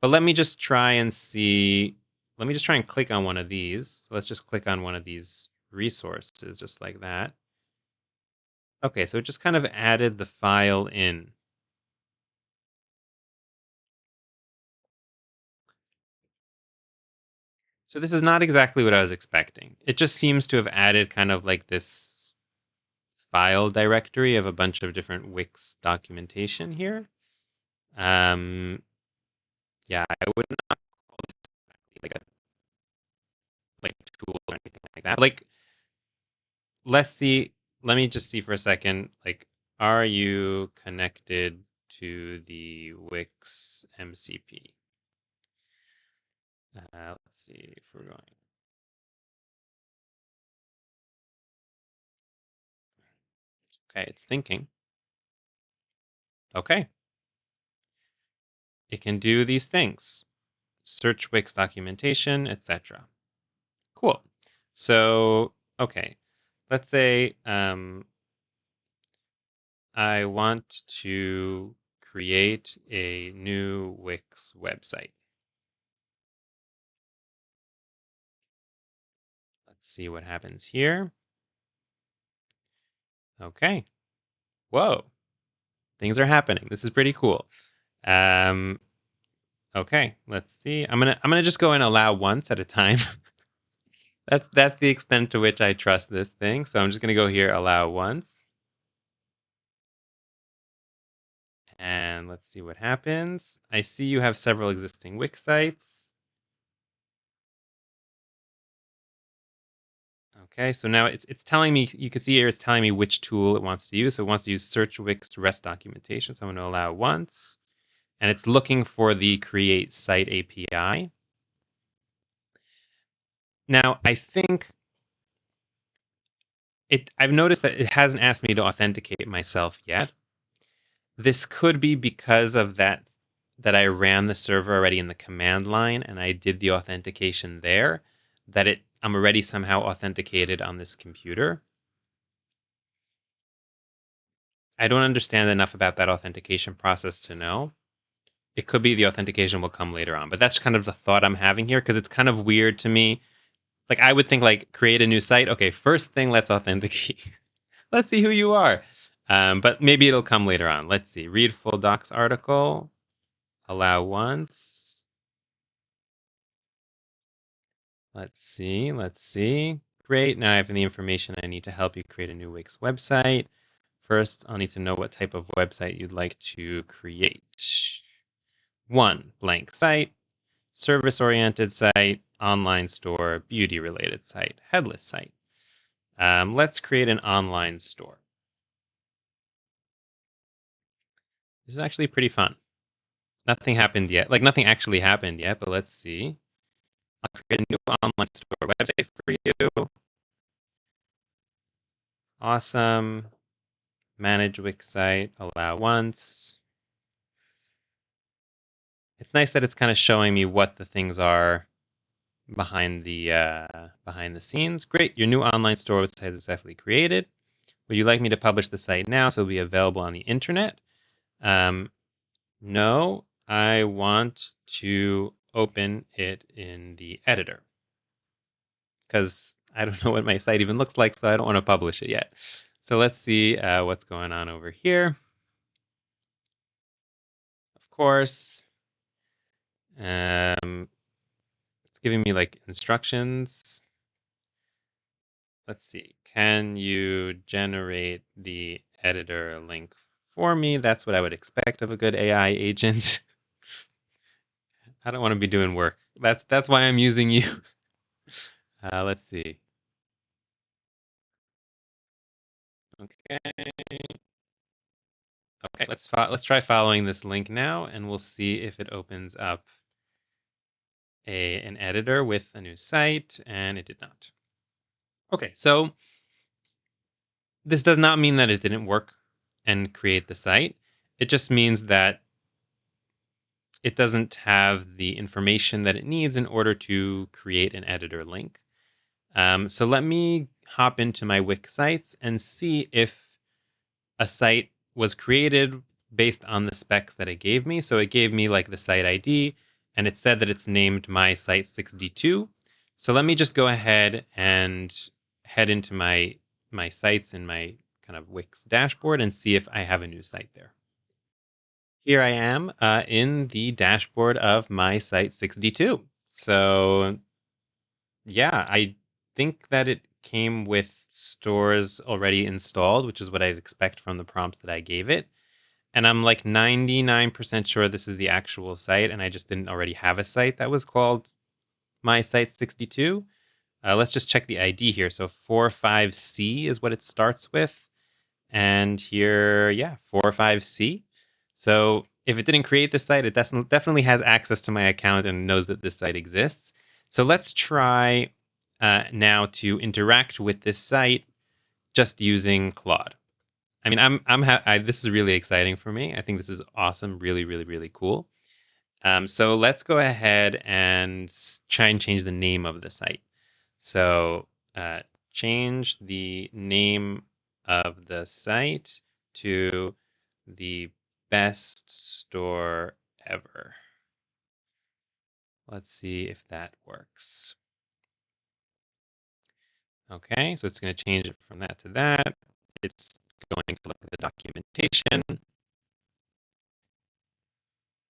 But let me just try and see. Let me just try and click on one of these. So let's just click on one of these resources just like that. Okay, so it just kind of added the file in. So this is not exactly what I was expecting. It just seems to have added kind of like this file directory of a bunch of different Wix documentation here. Yeah, I would not call this like a tool or anything like that. Like, let's see. Let me just see for a second. Like, are you connected to the Wix MCP? Let's see if we're going. Okay, it's thinking. Okay, it can do these things. Search Wix documentation, etc. Cool. So, okay, let's say I want to create a new Wix website. Let's see what happens here. Okay. Whoa. Things are happening. This is pretty cool. Um, okay, let's see. I'm gonna just go and allow once at a time. That's the extent to which I trust this thing. So I'm just gonna go here, allow once. And let's see what happens. I see you have several existing Wix sites. Okay, so now it's telling me, you can see here it's telling me which tool it wants to use. So it wants to use search Wix REST documentation. So I'm going to allow once. And it's looking for the create site API. Now, I think I've noticed that it hasn't asked me to authenticate myself yet. This could be because of that I ran the server already in the command line and I did the authentication there, that I'm already somehow authenticated on this computer. I don't understand enough about that authentication process to know. It could be the authentication will come later on, but that's kind of the thought I'm having here because it's kind of weird to me. Like I would think like create a new site. Okay, first thing, let's authenticate. Let's see who you are. But maybe it'll come later on. Let's see. Read full docs article. Allow once. Let's see. Let's see. Great. Now I have the information I need to help you create a new Wix website. First, I'll need to know what type of website you'd like to create. 1. Blank site. Service-oriented site. Online store. Beauty-related site. Headless site. Let's create an online store. This is actually pretty fun. Nothing happened yet. Like nothing actually happened yet, but let's see. I'll create a new online store website for you. Awesome. Manage Wix site. Allow once. It's nice that it's kind of showing me what the things are behind the scenes. Great. Your new online store website is successfully created. Would you like me to publish the site now so it'll be available on the internet? No, I want to open it in the editor because I don't know what my site even looks like, so I don't want to publish it yet. So let's see what's going on over here. Of course, it's giving me like instructions. Let's see. Can you generate the editor link for me. That's what I would expect of a good AI agent. I don't want to be doing work. That's why I'm using you. Let's see. Okay. Okay, let's try following this link now, and we'll see if it opens up an editor with a new site, and it did not. Okay, so this does not mean that it didn't work and create the site. It just means that it doesn't have the information that it needs in order to create an editor link. So let me hop into my Wix sites and see if a site was created based on the specs that it gave me. So it gave me like the site ID, and it said that it's named my site 62. So let me just go ahead and head into my sites in my kind of Wix dashboard and see if I have a new site there. Here I am in the dashboard of my site 62. So yeah, I think that it came with stores already installed, which is what I'd expect from the prompts that I gave it. And I'm like 99% sure this is the actual site, and I just didn't already have a site that was called my site 62. Let's just check the ID here. So 45C is what it starts with. And here, yeah, 45C. So if it didn't create this site, it definitely has access to my account and knows that this site exists. So let's try now to interact with this site just using Claude. I mean, this is really exciting for me. I think this is awesome, really, really, really cool. So let's go ahead and try and change the name of the site. So change the name of the site to the best store ever. Let's see if that works. Okay, so it's going to change it from that to that. It's going to look at the documentation.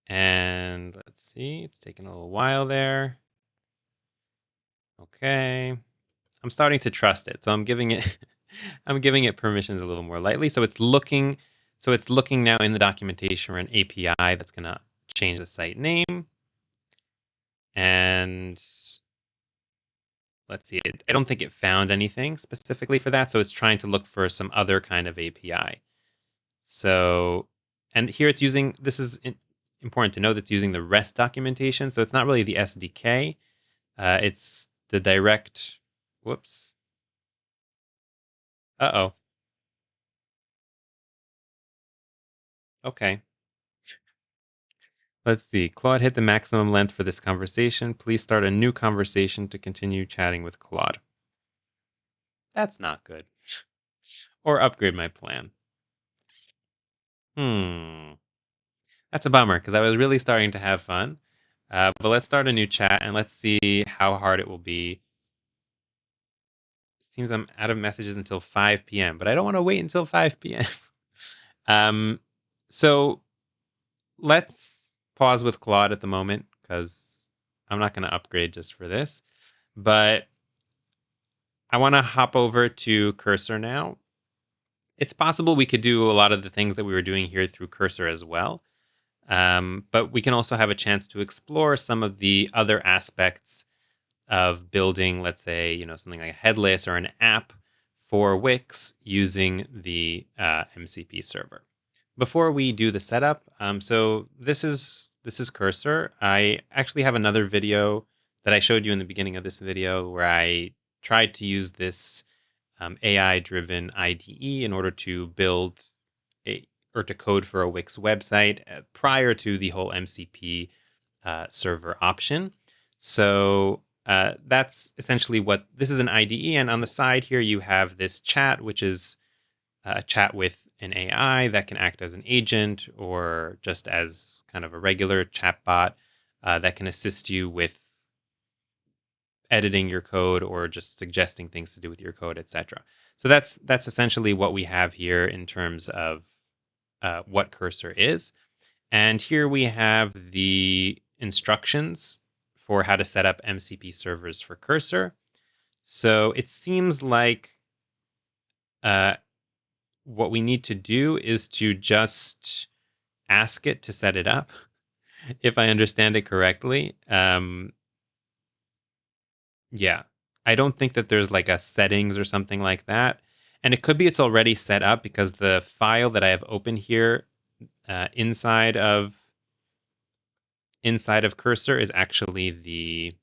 And let's see, it's taking a little while there. Okay. I'm starting to trust it. So I'm giving it I'm giving it permissions a little more lightly. So it's looking now in the documentation for an API that's going to change the site name. And let's see, I don't think it found anything specifically for that. So it's trying to look for some other kind of API. So, and here it's using, important to know that it's using the REST documentation. So it's not really the SDK. It's the direct, whoops. Uh-oh. Okay. Let's see. Claude hit the maximum length for this conversation. Please start a new conversation to continue chatting with Claude. That's not good. Or upgrade my plan. That's a bummer because I was really starting to have fun. But let's start a new chat and let's see how hard it will be. Seems I'm out of messages until 5 p.m., but I don't want to wait until 5 p.m. So let's pause with Claude at the moment because I'm not going to upgrade just for this. But I want to hop over to Cursor now. It's possible we could do a lot of the things that we were doing here through Cursor as well. But we can also have a chance to explore some of the other aspects of building, let's say, something like a headless or an app for Wix using the MCP server. Before we do the setup, so this is Cursor. I actually have another video that I showed you in the beginning of this video where I tried to use this AI-driven IDE in order to build or to code for a Wix website prior to the whole MCP server option. So that's essentially what this is, an IDE, and on the side here you have this chat, which is a chat with an AI that can act as an agent or just as kind of a regular chatbot that can assist you with editing your code or just suggesting things to do with your code, etc. So that's essentially what we have here in terms of what Cursor is. And here we have the instructions for how to set up MCP servers for Cursor. So it seems like what we need to do is to just ask it to set it up, if I understand it correctly. Yeah. I don't think that there's like a settings or something like that. And it could be it's already set up because the file that I have open here inside of cursor is actually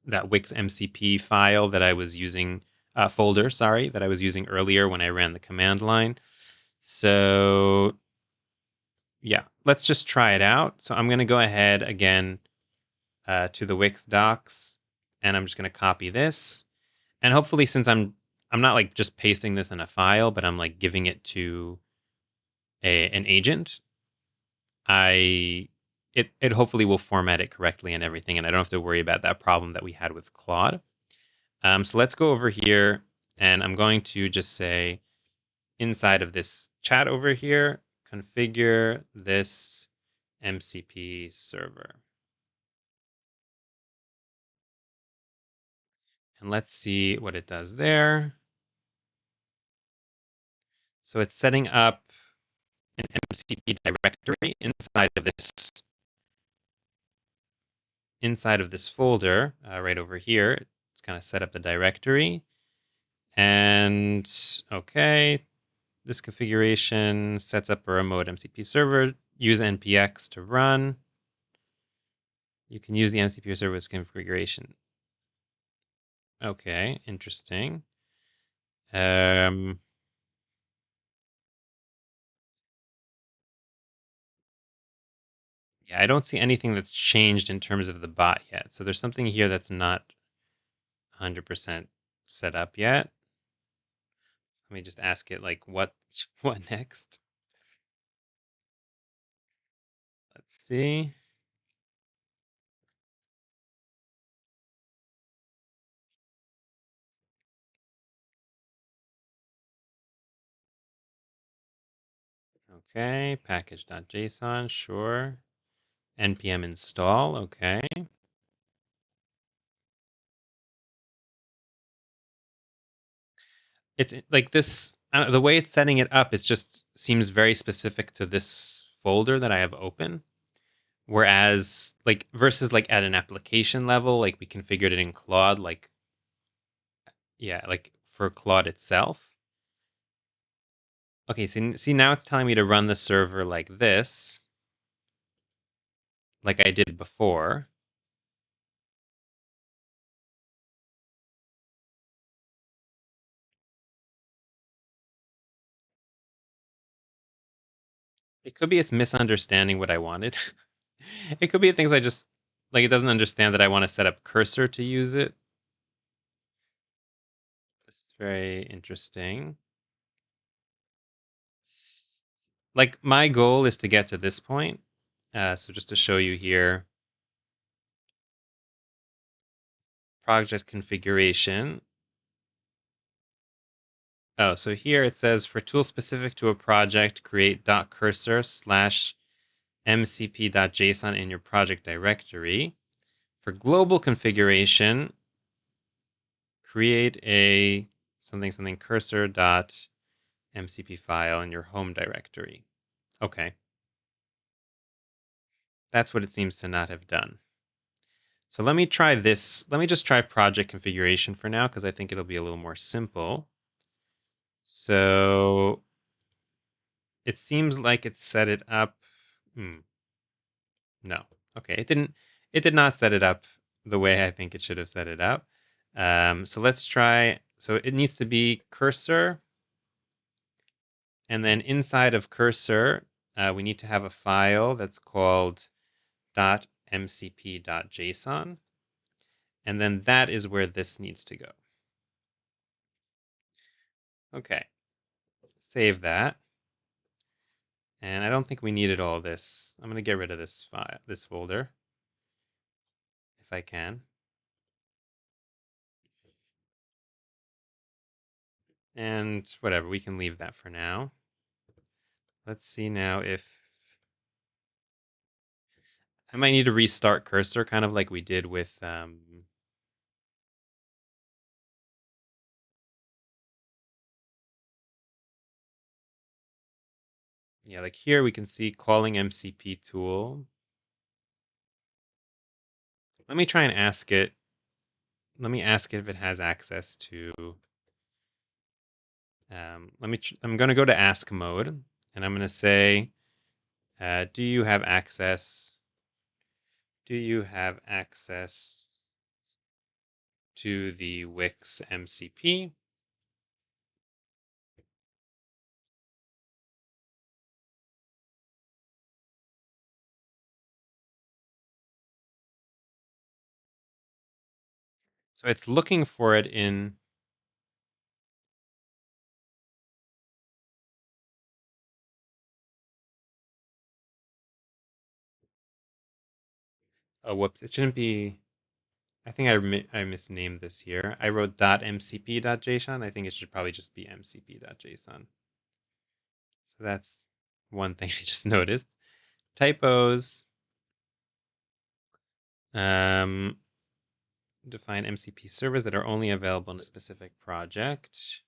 that Wix MCP file that I was using, folder, sorry, that I was using earlier when I ran the command line. So yeah, let's just try it out. So I'm going to go ahead again to the Wix docs, and I'm just going to copy this. And hopefully, since I'm not like just pasting this in a file, but I'm like giving it to an agent, it hopefully will format it correctly and everything, and I don't have to worry about that problem that we had with Claude. So let's go over here, and I'm going to just say inside of this chat over here, configure this MCP server. And let's see what it does there. So it's setting up an MCP directory inside of this folder right over here. It's going to set up the directory. And okay, this configuration sets up a remote MCP server. Use npx to run. You can use the MCP server's configuration. Okay, interesting. Yeah, I don't see anything that's changed in terms of the bot yet. So there's something here that's not 100% set up yet. Let me just ask it like what what next? Let's see. Okay, package.json, sure. npm install, okay. It's like this, the way it's setting it up, it just seems very specific to this folder that I have open. Whereas, like, versus like at an application level, like we configured it in Claude, like, yeah, like for Claude itself. Okay, see now it's telling me to run the server like this, like I did before. It could be it's misunderstanding what I wanted. It could be things I just like it doesn't understand that I want to set up cursor to use it. This is very interesting. Like my goal is to get to this point. So just to show you here, project configuration. Oh, so here it says for tools specific to a project, create .cursor/mcp.json in your project directory. For global configuration, create a something cursor.mcp file in your home directory. Okay. That's what it seems to not have done. So let me try this. Let me just try project configuration for now because I think it'll be a little more simple. So it seems like it set it up. No. Okay. It did not set it up the way I think it should have set it up. So let's try. So it needs to be cursor. And then inside of cursor, we need to have a file that's called .mcp.json. And then that is where this needs to go. Okay. Save that. And I don't think we needed all this. I'm going to get rid of this file, this folder, if I can. And whatever, we can leave that for now. Let's see now if I might need to restart cursor, kind of like we did with Yeah, like here we can see calling MCP tool. Let me try and ask it. Let me ask it if it has access to. I'm going to go to ask mode, and I'm going to say, do you have access? Do you have access to the Wix MCP? So it's looking for it in. Oh, whoops! It shouldn't be. I think I misnamed this here. I wrote .mcp.json. I think it should probably just be mcp.json. So that's one thing I just noticed. Typos. Define MCP servers that are only available in a specific project.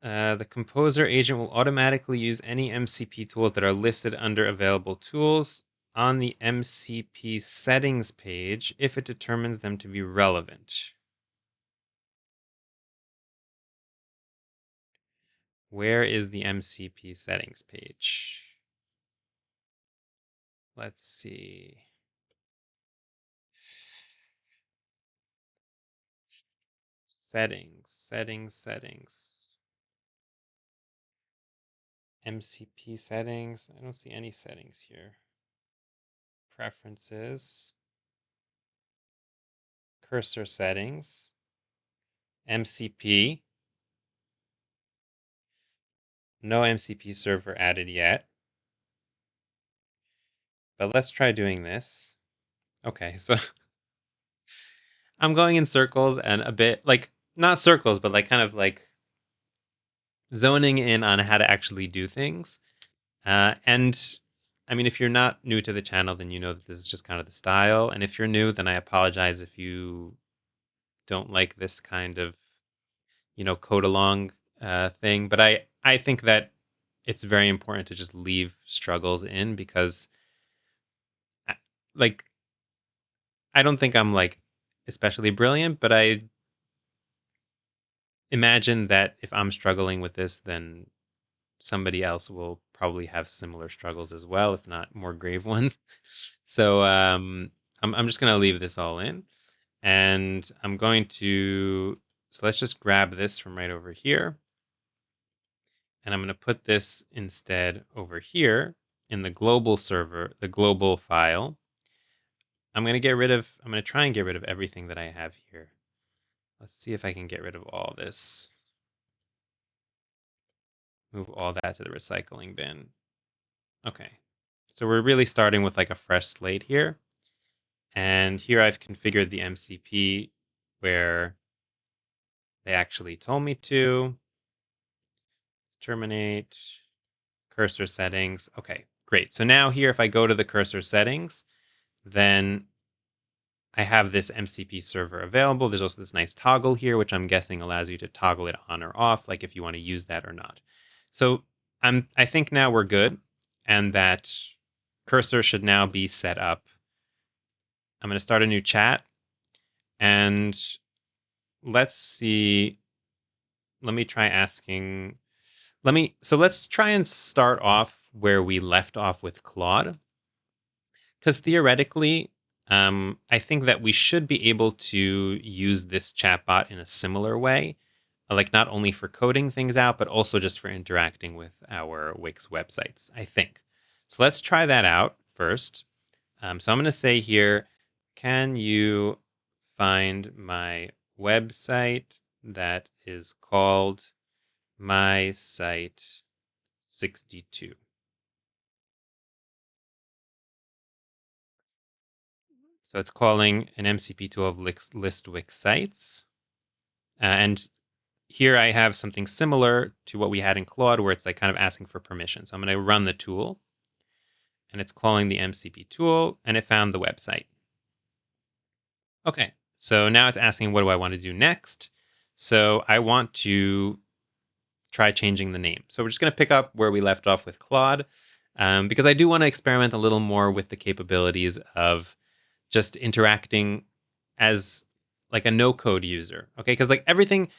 The composer agent will automatically use any MCP tools that are listed under available tools on the MCP settings page if it determines them to be relevant. Where is the MCP settings page? Let's see. Settings. MCP settings. I don't see any settings here. Preferences. Cursor settings. MCP. No MCP server added yet. But let's try doing this. Okay, so I'm going in circles and a bit like not circles, but like kind of like zoning in on how to actually do things. And I mean, if you're not new to the channel, then you know that this is just kind of the style. And if you're new, then I apologize if you don't like this kind of, code along thing. But I think that it's very important to just leave struggles in because, I- like, I don't think I'm like especially brilliant, but I imagine that if I'm struggling with this, then somebody else will probably have similar struggles as well, if not more grave ones. So I'm just going to leave this all in. And I'm going to, so let's just grab this from right over here. And I'm going to put this instead over here in the global server, the global file. I'm going to try and get rid of everything that I have here. Let's see if I can get rid of all this. Move all that to the recycling bin. Okay. So we're really starting with like a fresh slate here. And here I've configured the MCP where they actually told me to. Let's terminate cursor settings. Okay, great. So now here, if I go to the cursor settings, then I have this MCP server available. There's also this nice toggle here, which I'm guessing allows you to toggle it on or off, like if you want to use that or not. So I think now we're good, and that cursor should now be set up. I'm going to start a new chat, and let's see. Let me try asking. Let's try and start off where we left off with Claude. Because theoretically, I think that we should be able to use this chatbot in a similar way, like not only for coding things out, but also just for interacting with our Wix websites, I think. So let's try that out first. So I'm going to say here, can you find my website that is called my site 62? So it's calling an MCP tool of list Wix sites. And here I have something similar to what we had in Claude, where it's like kind of asking for permission. So I'm going to run the tool, and it's calling the MCP tool, and it found the website. Okay, so now it's asking what do I want to do next. So I want to try changing the name. So we're just going to pick up where we left off with Claude, because I do want to experiment a little more with the capabilities of just interacting as like a no-code user. Okay, because like everything,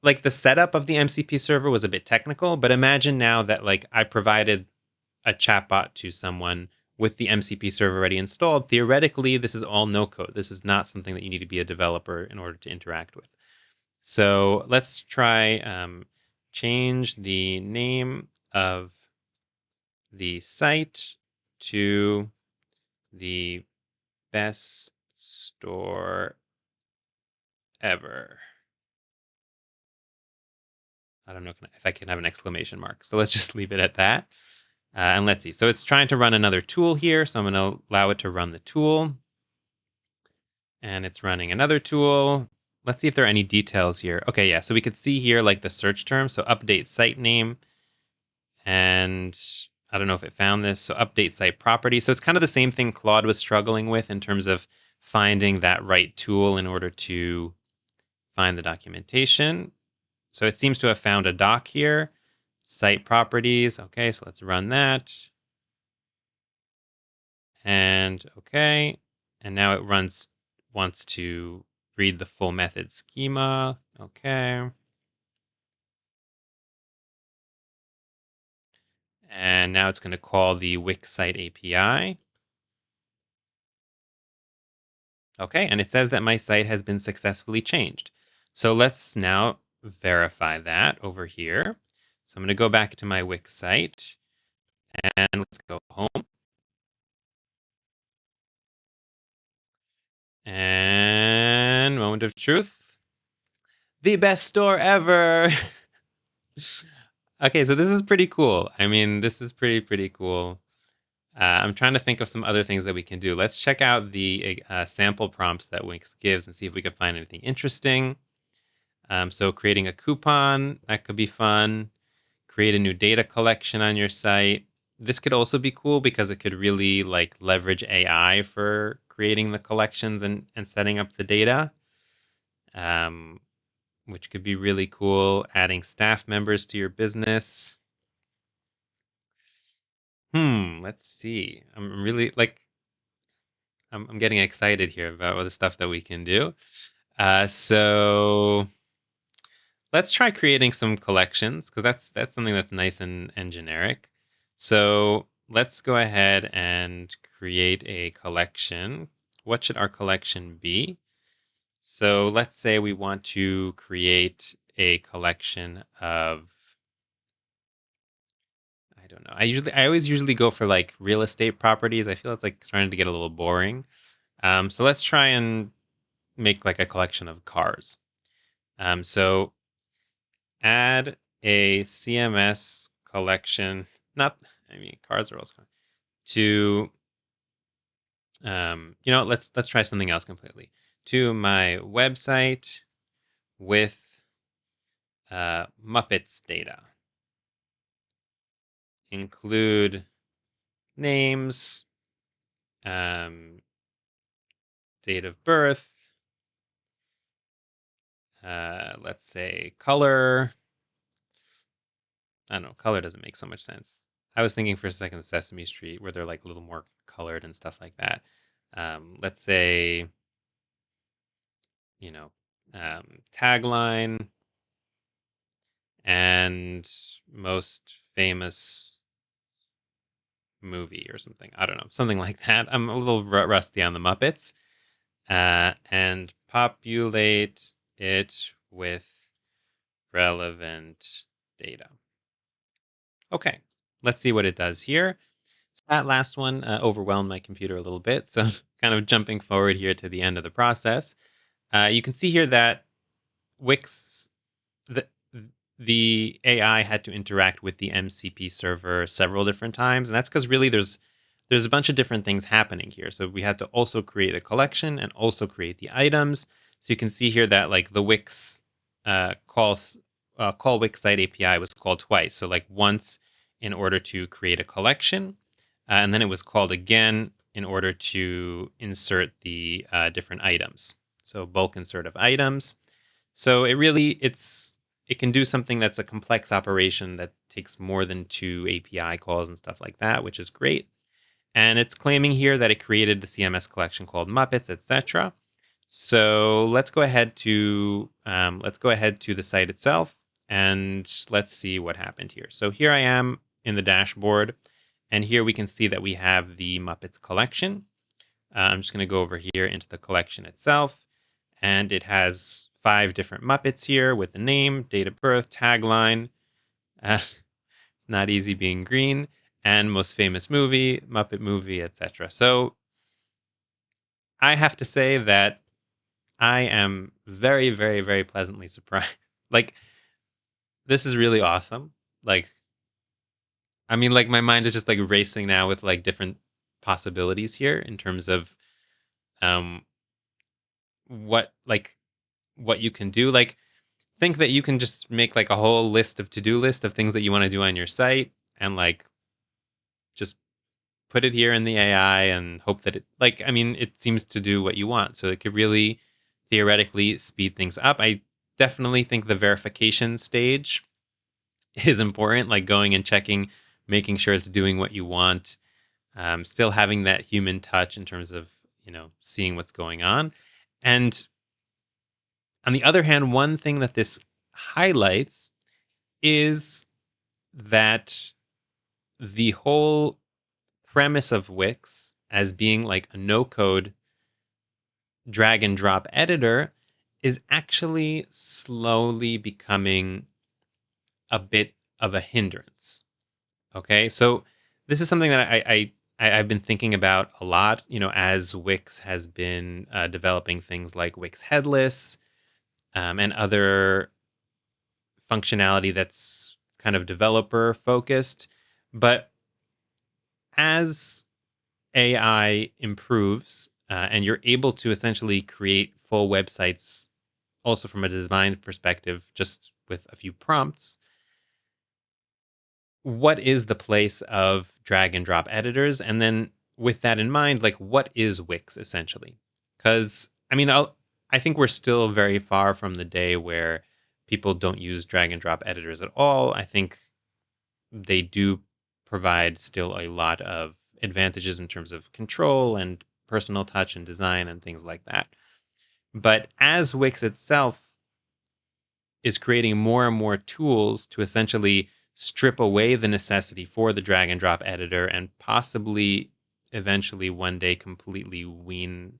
like the setup of the MCP server was a bit technical, but imagine now that like I provided a chatbot to someone with the MCP server already installed. Theoretically, this is all no code. This is not something that you need to be a developer in order to interact with. So let's try change the name of the site to the best store ever. I don't know if I can have an exclamation mark. So let's just leave it at that. And let's see. So it's trying to run another tool here. So I'm going to allow it to run the tool. And it's running another tool. Let's see if there are any details here. Okay, yeah. So we could see here like the search term. So update site name. And I don't know if it found this. So update site property. So it's kind of the same thing Claude was struggling with in terms of finding that right tool in order to find the documentation. So it seems to have found a doc here. Site properties. Okay, so let's run that. And okay. And now it wants to read the full method schema. Okay. And now it's going to call the Wix site API. Okay, and it says that my site has been successfully changed. So let's now verify that over here. So I'm going to go back to my Wix site and let's go home. And moment of truth. The best store ever. Okay, so this is pretty cool. I mean, this is pretty cool. I'm trying to think of some other things that we can do. Let's check out the sample prompts that Wix gives and see if we can find anything interesting. So creating a coupon, that could be fun. Create a new data collection on your site. This could also be cool because it could really like leverage AI for creating the collections and setting up the data, which could be really cool. Adding staff members to your business. Let's see. I'm really like I'm getting excited here about all the stuff that we can do. So let's try creating some collections because that's something that's nice and generic. So let's go ahead and create a collection. What should our collection be? So let's say we want to create a collection of, I don't know. I always usually go for like real estate properties. I feel it's like starting to get a little boring. So let's try and make like a collection of cars. So add a CMS collection. Not, I mean, cars are also to. Let's try something else completely. To my website with Muppets data. Include names, date of birth. Let's say color. I don't know. Color doesn't make so much sense. I was thinking for a second Sesame Street, where they're like a little more colored and stuff like that. Let's say, you know, tagline and most famous movie or something. I don't know, something like that. I'm a little rusty on the Muppets. And populate it with relevant data. Okay, let's see what it does here. So that last one overwhelmed my computer a little bit, so kind of jumping forward here to the end of the process. You can see here that Wix, the the AI had to interact with the MCP server several different times, and that's because really there's a bunch of different things happening here. So we had to also create a collection and also create the items. So you can see here that like the Wix call Wix site API was called twice. So like once in order to create a collection, and then it was called again in order to insert the different items. So bulk insert of items. So it it can do something that's a complex operation that takes more than 2 API calls and stuff like that, which is great. And it's claiming here that it created the CMS collection called Muppets, etc. So let's go ahead to the site itself, and let's see what happened here. So here I am in the dashboard, and here we can see that we have the Muppets collection. I'm just going to go over here into the collection itself, and it has 5 different Muppets here with the name, date of birth, tagline. It's not easy being green, and most famous movie, Muppet movie, etc. So I have to say that I am very, very, very pleasantly surprised. Like, this is really awesome. Like, I mean, like, my mind is just like racing now with like different possibilities here in terms of um what like what you can do. Like, think that you can just make like a whole to-do list of things that you want to do on your site, and like just put it here in the AI and hope that I mean, it seems to do what you want. So it could really theoretically speed things up. I definitely think the verification stage is important, like going and checking, making sure it's doing what you want, still having that human touch in terms of, seeing what's going on. And on the other hand, one thing that this highlights is that the whole premise of Wix as being like a no code drag and drop editor is actually slowly becoming a bit of a hindrance. Okay, so this is something that I've been thinking about a lot. As Wix has been developing things like Wix headless and other functionality that's kind of developer focused. But as AI improves and you're able to essentially create full websites also from a design perspective, just with a few prompts, what is the place of drag and drop editors? And then with that in mind, like what is Wix essentially? Because I mean, I think we're still very far from the day where people don't use drag and drop editors at all. I think they do provide still a lot of advantages in terms of control and personal touch and design and things like that. But as Wix itself is creating more and more tools to essentially strip away the necessity for the drag and drop editor and possibly eventually one day completely wean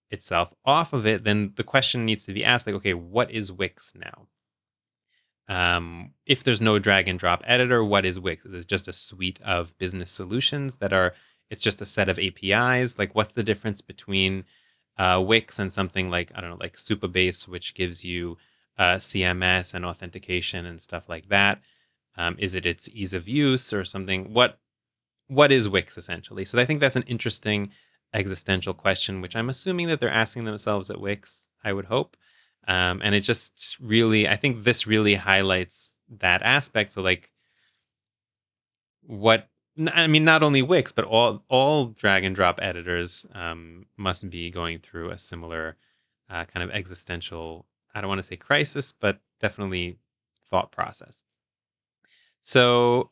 itself off of it, then the question needs to be asked like, okay, what is Wix now? If there's no drag and drop editor, what is Wix? Is it just a suite of business solutions it's just a set of APIs? Like, what's the difference between Wix and something like, I don't know, like Supabase, which gives you CMS and authentication and stuff like that? Is it its ease of use or something? What is Wix essentially? So I think that's an interesting existential question, which I'm assuming that they're asking themselves at Wix, I would hope. And it just really, I think this really highlights that aspect. So like I mean, not only Wix, but all drag and drop editors must be going through a similar kind of existential, I don't want to say crisis, but definitely thought process. So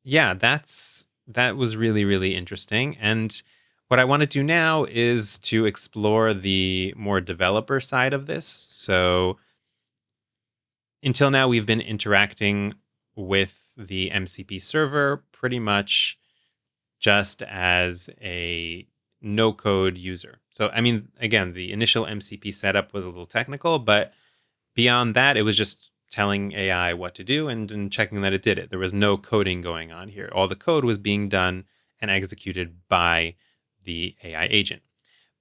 yeah, that was really, really interesting. And what I want to do now is to explore the more developer side of this. So until now, we've been interacting with the MCP server pretty much just as a no code user. So, I mean, again, the initial MCP setup was a little technical, but beyond that, it was just telling AI what to do and checking that it did it. There was no coding going on here. All the code was being done and executed by the AI agent.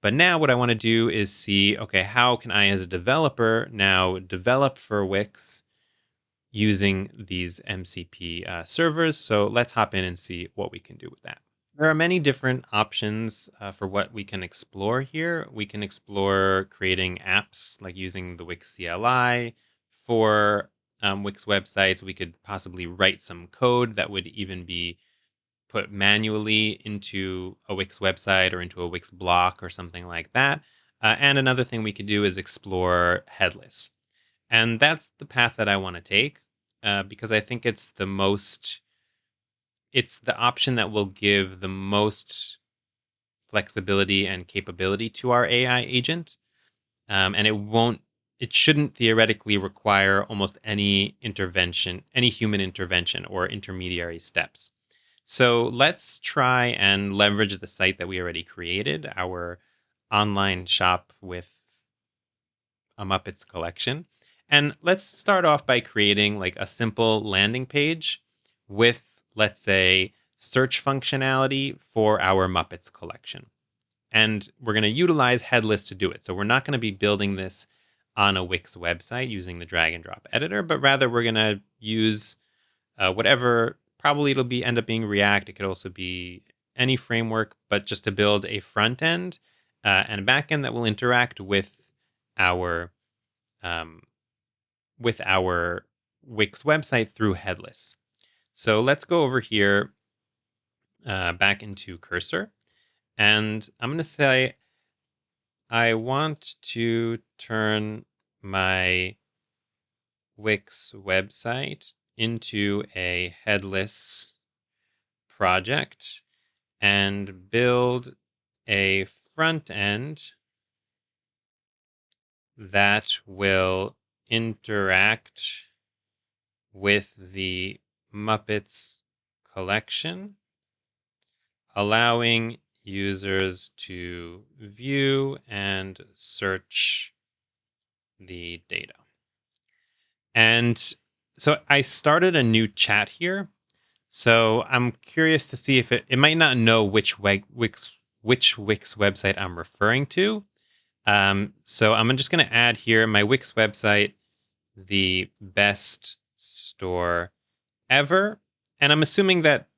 But now what I want to do is see, okay, how can I as a developer now develop for Wix using these MCP servers? So let's hop in and see what we can do with that. There are many different options for what we can explore here. We can explore creating apps like using the Wix CLI for Wix websites. We could possibly write some code that would even be put manually into a Wix website or into a Wix block or something like that. And another thing we could do is explore headless. And that's the path that I want to take because I think it's the option that will give the most flexibility and capability to our AI agent. And it shouldn't theoretically require almost any intervention, any human intervention or intermediary steps. So let's try and leverage the site that we already created, our online shop with a Muppets collection. And let's start off by creating like a simple landing page with, let's say, search functionality for our Muppets collection. And we're going to utilize headless to do it. So we're not going to be building this on a Wix website using the drag and drop editor, but rather we're going to use whatever, probably it'll be end up being React. It could also be any framework, but just to build a front end and a back end that will interact our um, with our Wix website through headless. So let's go over here back into cursor. And I'm going to say I want to turn my Wix website into a headless project and build a front end that will interact with the Muppets collection, allowing users to view and search the data. And so I started a new chat here. So I'm curious to see if it might not know which Wix website I'm referring to. So I'm just going to add here my Wix website, the best store ever. And I'm assuming that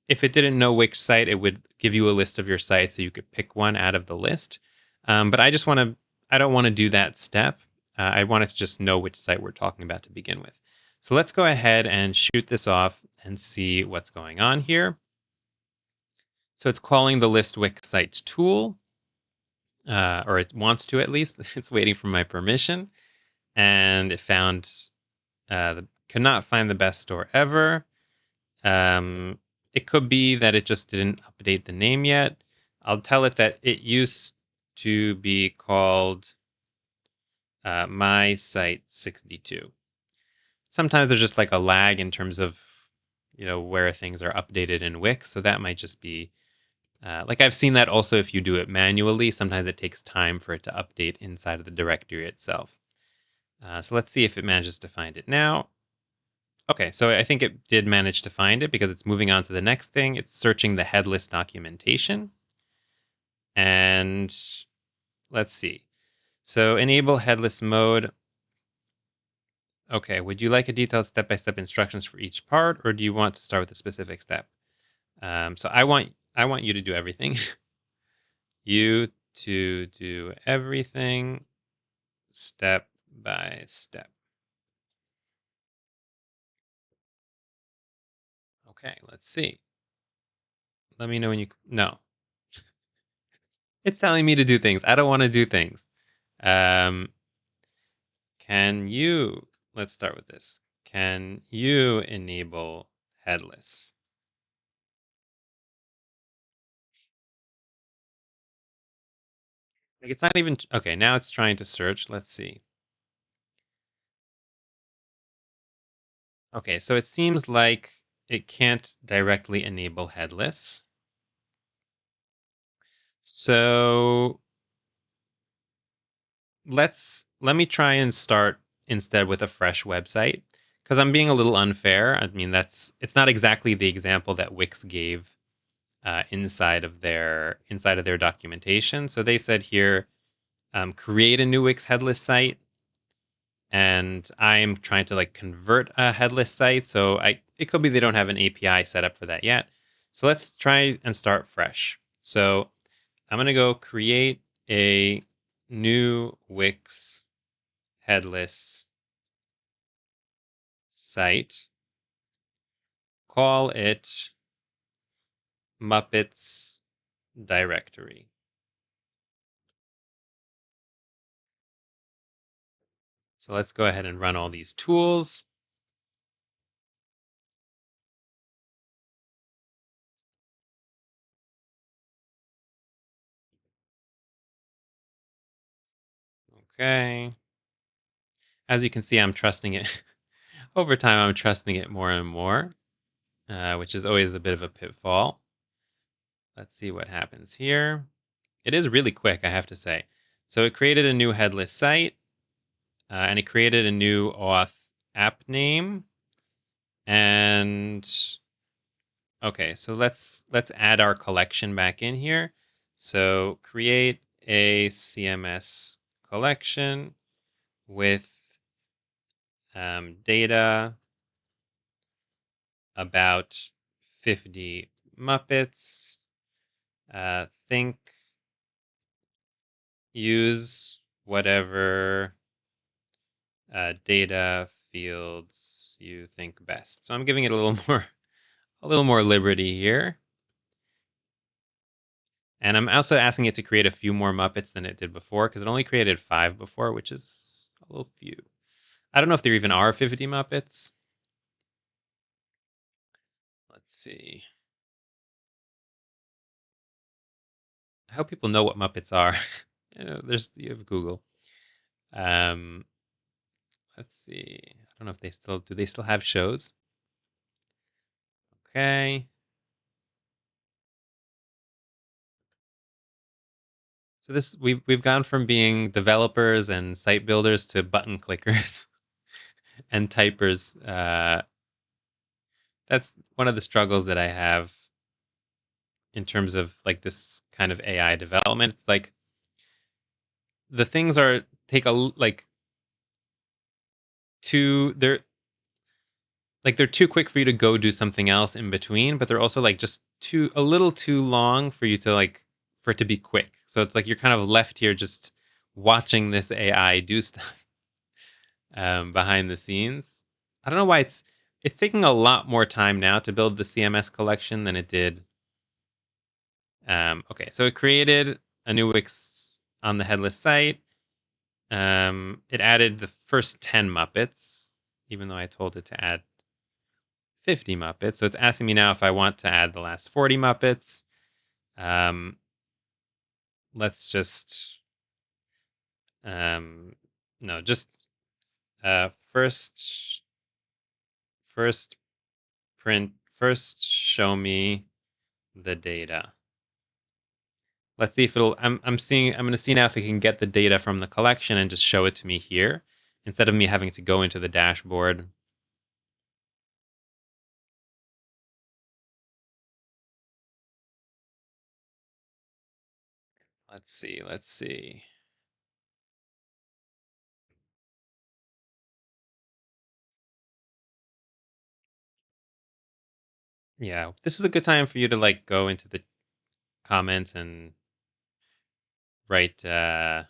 if it didn't know which site, it would give you a list of your sites so you could pick one out of the list. But I don't want to do that step. I want it to just know which site we're talking about to begin with. So let's go ahead and shoot this off and see what's going on here. So it's calling the list Wix sites tool, or it wants to at least. It's waiting for my permission. And it found, could not find the best store ever. It could be that it just didn't update the name yet. I'll tell it that it used to be called My Site 62. Sometimes there's just like a lag in terms of where things are updated in Wix, so that might just be like I've seen that also if you do it manually. Sometimes it takes time for it to update inside of the directory itself. So let's see if it manages to find it now. Okay, so I think it did manage to find it because it's moving on to the next thing. It's searching the headless documentation. And let's see. So enable headless mode. Okay, would you like a detailed step-by-step instructions for each part, or do you want to start with a specific step? So I want you to do everything. You to do everything step by step. Okay, let's see. Let me know when you... No. It's telling me to do things. I don't want to do things. Um, can you... Let's start with this. Can you enable headless? Like it's not even... Okay, now it's trying to search. Let's see. Okay, so it seems like it can't directly enable headless. So let me try and start instead with a fresh website because I'm being a little unfair. I mean, it's not exactly the example that Wix gave inside of their documentation. So they said here, create a new Wix headless site, and I'm trying to like convert a headless site. So it could be they don't have an API set up for that yet. So let's try and start fresh. So I'm gonna go create a new Wix headless site. Call it Muppets directory. So let's go ahead and run all these tools. Okay. As you can see, I'm trusting it. Over time, I'm trusting it more and more, which is always a bit of a pitfall. Let's see what happens here. It is really quick, I have to say. So it created a new headless site, and it created a new auth app name. And okay, so let's add our collection back in here. So create a CMS collection with data about 50 Muppets. Think, use whatever data fields you think best. So I'm giving it a little more liberty here. And I'm also asking it to create a few more Muppets than it did before, because it only created 5 before, which is a little few. I don't know if there even are 50 Muppets. Let's see. I hope people know what Muppets are. You have Google. Um, let's see. I don't know if do they still have shows? Okay. So we've gone from being developers and site builders to button clickers and typers. That's one of the struggles that I have in terms of like this kind of AI development. It's like the things are take a like too they're too quick for you to go do something else in between, but they're also like just a little too long for you to like for it to be quick. So it's like you're kind of left here just watching this AI do stuff behind the scenes. I don't know why it's taking a lot more time now to build the CMS collection than it did. Okay, so it created a new Wix on the headless site. It added the first 10 Muppets, even though I told it to add 50 Muppets. So it's asking me now if I want to add the last 40 Muppets. Um, let's just, no, just first first show me the data. Let's see if I'm going to see now if it can get the data from the collection and just show it to me here instead of me having to go into the dashboard. Let's see. Yeah, this is a good time for you to like go into the comments and write write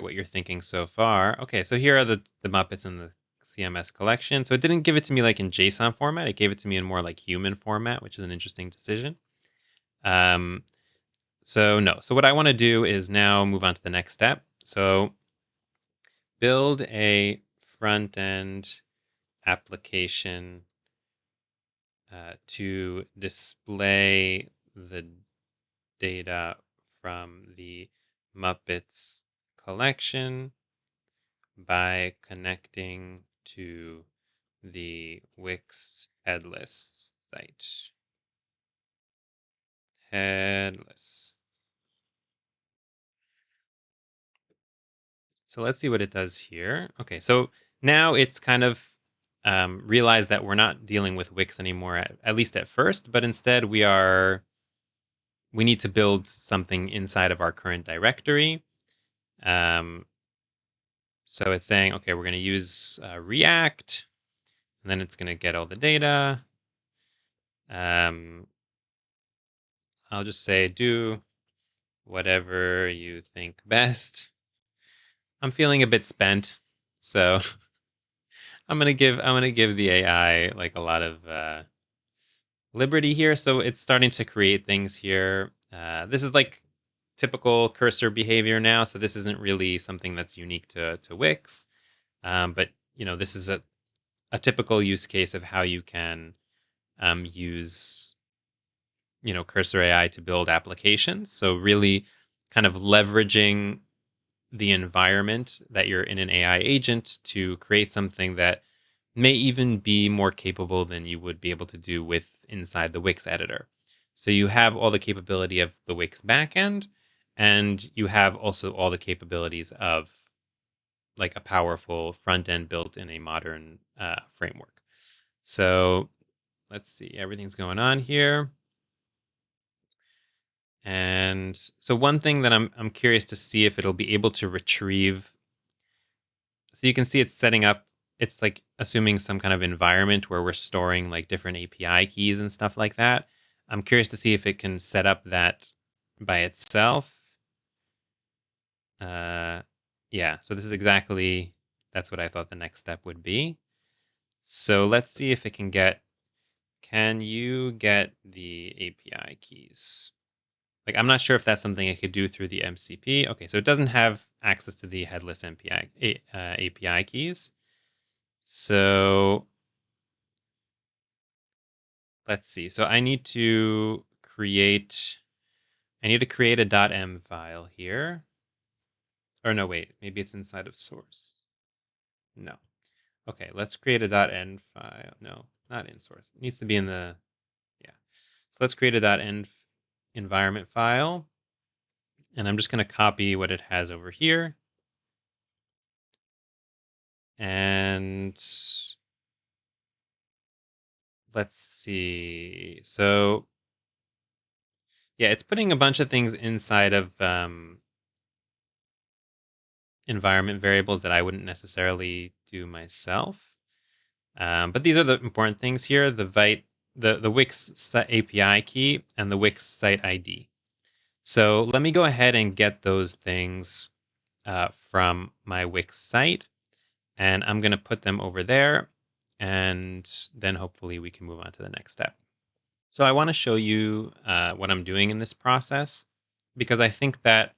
what you're thinking so far. Okay, so here are the Muppets in the CMS collection. So it didn't give it to me like in JSON format. It gave it to me in more like human format, which is an interesting decision. Um, so no. So what I want to do is now move on to the next step. So build a front end application to display the data from the Muppets collection by connecting to the Wix headless site. Headless. So let's see what it does here. Okay, so now it's kind of realized that we're not dealing with Wix anymore, at least at first, but instead we need to build something inside of our current directory. Um, so it's saying, okay, we're going to use React, and then it's going to get all the data. I'll just say do whatever you think best. I'm feeling a bit spent, so I'm gonna give the AI like a lot of liberty here. So it's starting to create things here. This is like typical cursor behavior now. So this isn't really something that's unique to Wix. But this is a typical use case of how you can use cursor AI to build applications. So really kind of leveraging the environment that you're in an AI agent to create something that may even be more capable than you would be able to do with inside the Wix editor. So you have all the capability of the Wix backend, and you have also all the capabilities of like a powerful front end built in a modern framework. So let's see, everything's going on here. And so one thing that I'm curious to see if it'll be able to retrieve. So you can see it's setting up. It's like assuming some kind of environment where we're storing like different API keys and stuff like that. I'm curious to see if it can set up that by itself. Yeah. So this is exactly that's what I thought the next step would be. So let's see if it can get. Can you get the API keys? Like, I'm not sure if that's something it could do through the MCP. Okay, so it doesn't have access to the headless API keys. So let's see. So I need to create a .m file here. Or no, wait, maybe it's inside of source. No. Okay, let's create a .n file. No, not in source. It needs to be in the, yeah. So let's create a .n environment file. And I'm just going to copy what it has over here. And let's see. So yeah, it's putting a bunch of things inside of environment variables that I wouldn't necessarily do myself. But these are the important things here: the Wix API key, and the Wix site ID. So let me go ahead and get those things from my Wix site, and I'm going to put them over there, and then hopefully we can move on to the next step. So I want to show you what I'm doing in this process, because I think that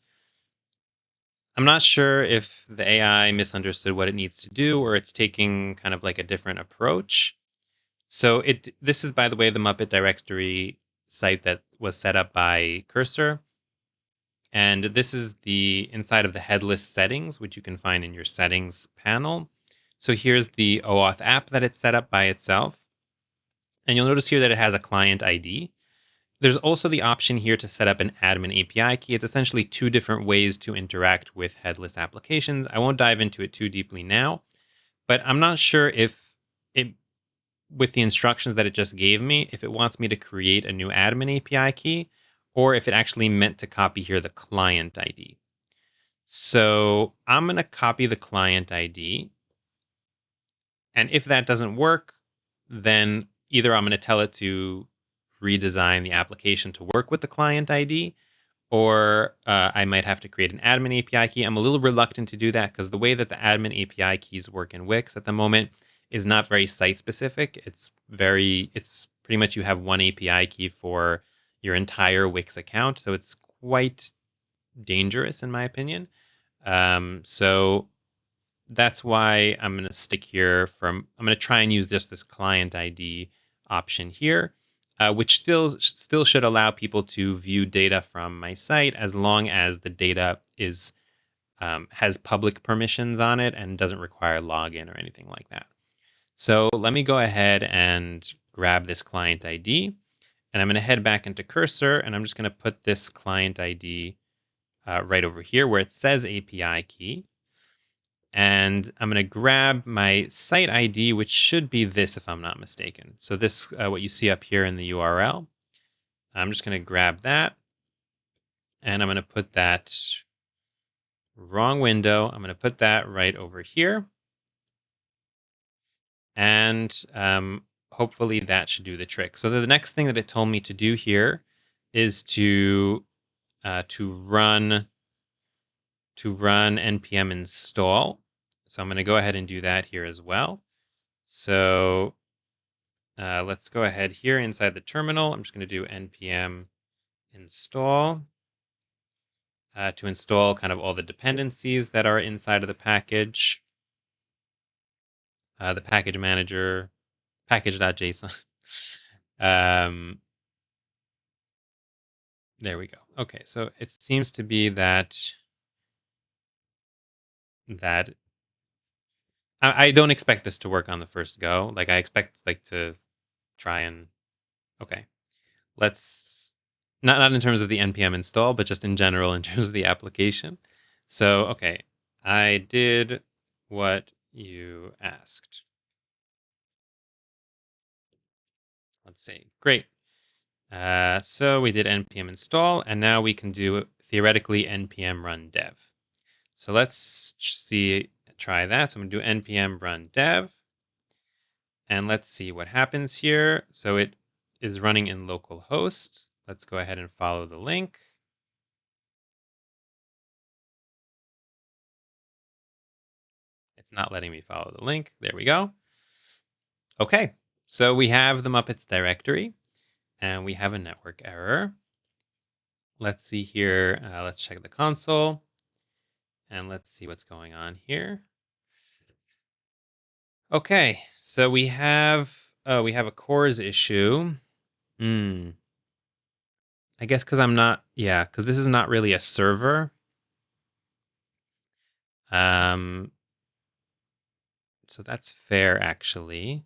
I'm not sure if the AI misunderstood what it needs to do, or it's taking kind of like a different approach. So this is, by the way, the Muppet directory site that was set up by Cursor. And this is the inside of the headless settings, which you can find in your settings panel. So here's the OAuth app that it's set up by itself. And you'll notice here that it has a client ID. There's also the option here to set up an admin API key. It's essentially two different ways to interact with headless applications. I won't dive into it too deeply now, but I'm not sure if it, with the instructions that it just gave me, if it wants me to create a new admin API key, or if it actually meant to copy here the client ID. So I'm going to copy the client ID. And if that doesn't work, then either I'm going to tell it to redesign the application to work with the client ID, or I might have to create an admin API key. I'm a little reluctant to do that because the way that the admin API keys work in Wix at the moment is not very site specific. It's pretty much you have one API key for your entire Wix account. So it's quite dangerous in my opinion. So that's why I'm going to stick here I'm going to try and use this client ID option here, which still should allow people to view data from my site as long as the data is has public permissions on it and doesn't require login or anything like that. So let me go ahead and grab this client ID, and I'm going to head back into Cursor, and I'm just going to put this client ID right over here where it says API key. And I'm going to grab my site ID, which should be this if I'm not mistaken. So this, what you see up here in the URL, I'm just going to grab that, and I'm going to put that, wrong window, I'm going to put that right over here. And hopefully that should do the trick. So the next thing that it told me to do here is to run npm install. So I'm going to go ahead and do that here as well. So let's go ahead here inside the terminal. I'm just going to do npm install. to install kind of all the dependencies that are inside of the package. The package manager, package.json. um, there we go. Okay, so it seems to be that I don't expect this to work on the first go. Like I expect like to try and okay. Let's not in terms of the npm install, but just in general in terms of the application. So okay, I did what you asked. Let's see. Great. So we did npm install, and now we can do theoretically npm run dev. So let's try that. So I'm going to do npm run dev, and let's see what happens here. So it is running in localhost. Let's go ahead and follow the link. It's not letting me follow the link. There we go. Okay, so we have the Muppets directory, and we have a network error. Let's see here. Let's check the console, and let's see what's going on here. Okay, so we have a cores issue. I guess because because this is not really a server. So that's fair actually.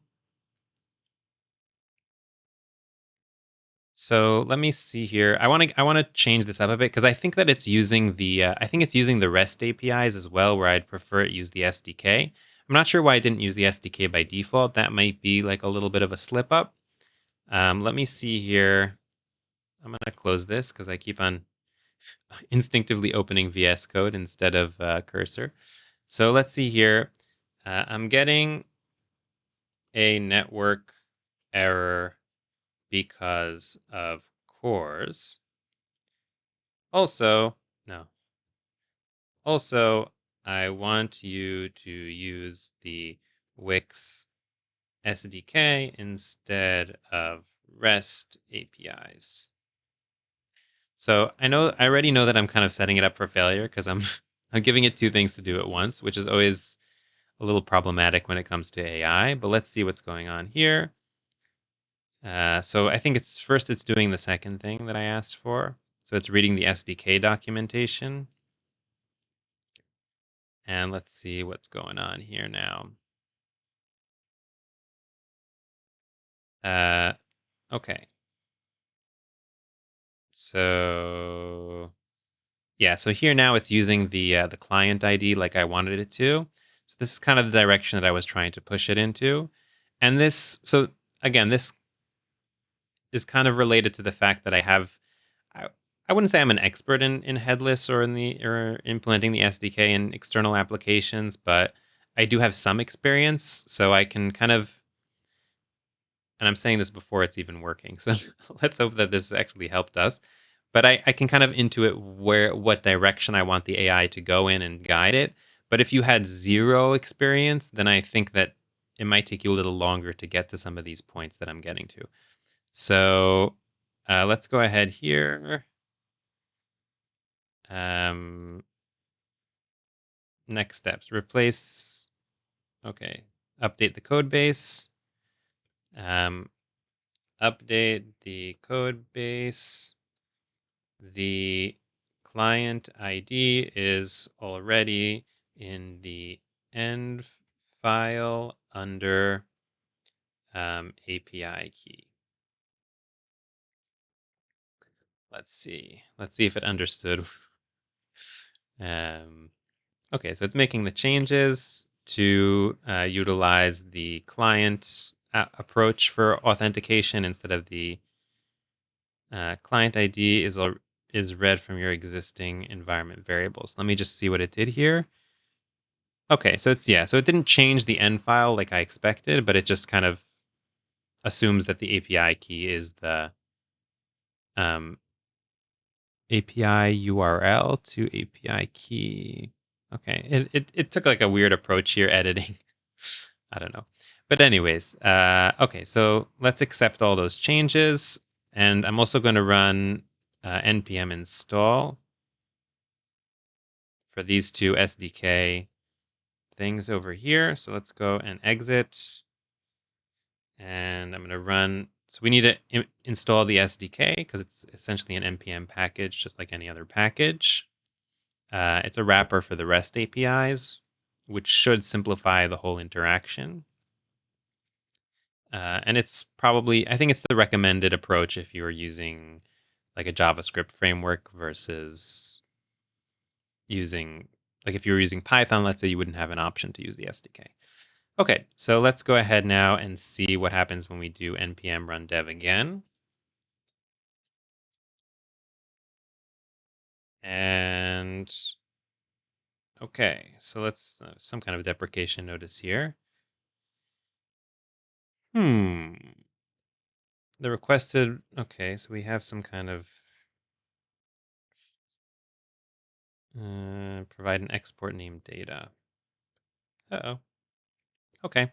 So let me see here. I want to change this up a bit because I think that it's using the REST APIs as well, where I'd prefer it use the SDK. I'm not sure why I didn't use the SDK by default. That might be like a little bit of a slip up. Let me see here. I'm going to close this because I keep on instinctively opening VS Code instead of cursor. So let's see here. I'm getting a network error because of cores. Also, no. Also, I want you to use the Wix SDK instead of REST APIs. So I already know that I'm kind of setting it up for failure because I'm I'm giving it two things to do at once, which is always a little problematic when it comes to AI. But let's see what's going on here. So I think it's doing the second thing that I asked for. So it's reading the SDK documentation. And let's see what's going on here now. Okay. So yeah, so here now it's using the client ID like I wanted it to. So this is kind of the direction that I was trying to push it into. And so again, this is kind of related to the fact that I, I wouldn't say I'm an expert in headless or implementing the SDK in external applications, but I do have some experience, so I can kind of, and I'm saying this before it's even working. So let's hope that this actually helped us. But I can kind of intuit what direction I want the AI to go in and guide it. But if you had zero experience, then I think that it might take you a little longer to get to some of these points that I'm getting to. So let's go ahead here. Next steps: update the code base. Update the code base. The client ID is already in the end file under API key. Let's see if it understood. Okay, so it's making the changes to utilize the client approach for authentication instead of the client ID is read from your existing environment variables. Let me just see what it did here. Okay, so so it didn't change the end file like I expected, but it just kind of assumes that the API key is the um, API URL to API key. Okay, it took like a weird approach here editing. I don't know. But anyways, okay, so let's accept all those changes. And I'm also going to run npm install. for these two SDK things over here. So let's go and exit. And I'm going to run. So we need to install the SDK because it's essentially an NPM package, just like any other package. It's a wrapper for the REST APIs, which should simplify the whole interaction. And it's probably, I think it's the recommended approach if you're using like a JavaScript framework versus using, like if you were using Python, let's say you wouldn't have an option to use the SDK. Okay, so let's go ahead now and see what happens when we do npm run dev again. And okay, so let's some kind of deprecation notice here. The requested, okay, so we have some kind of provide an export name data. Uh-oh. Okay.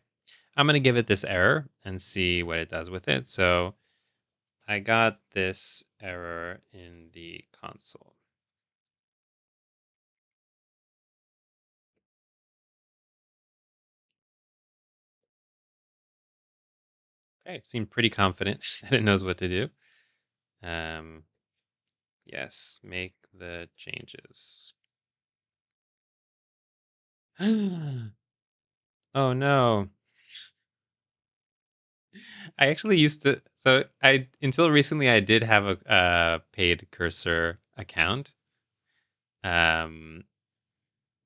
I'm going to give it this error and see what it does with it. So I got this error in the console. Okay, it seemed pretty confident that it knows what to do. Yes, make the changes. Oh no. I actually used to, so I, until recently, I did have a paid cursor account. Um,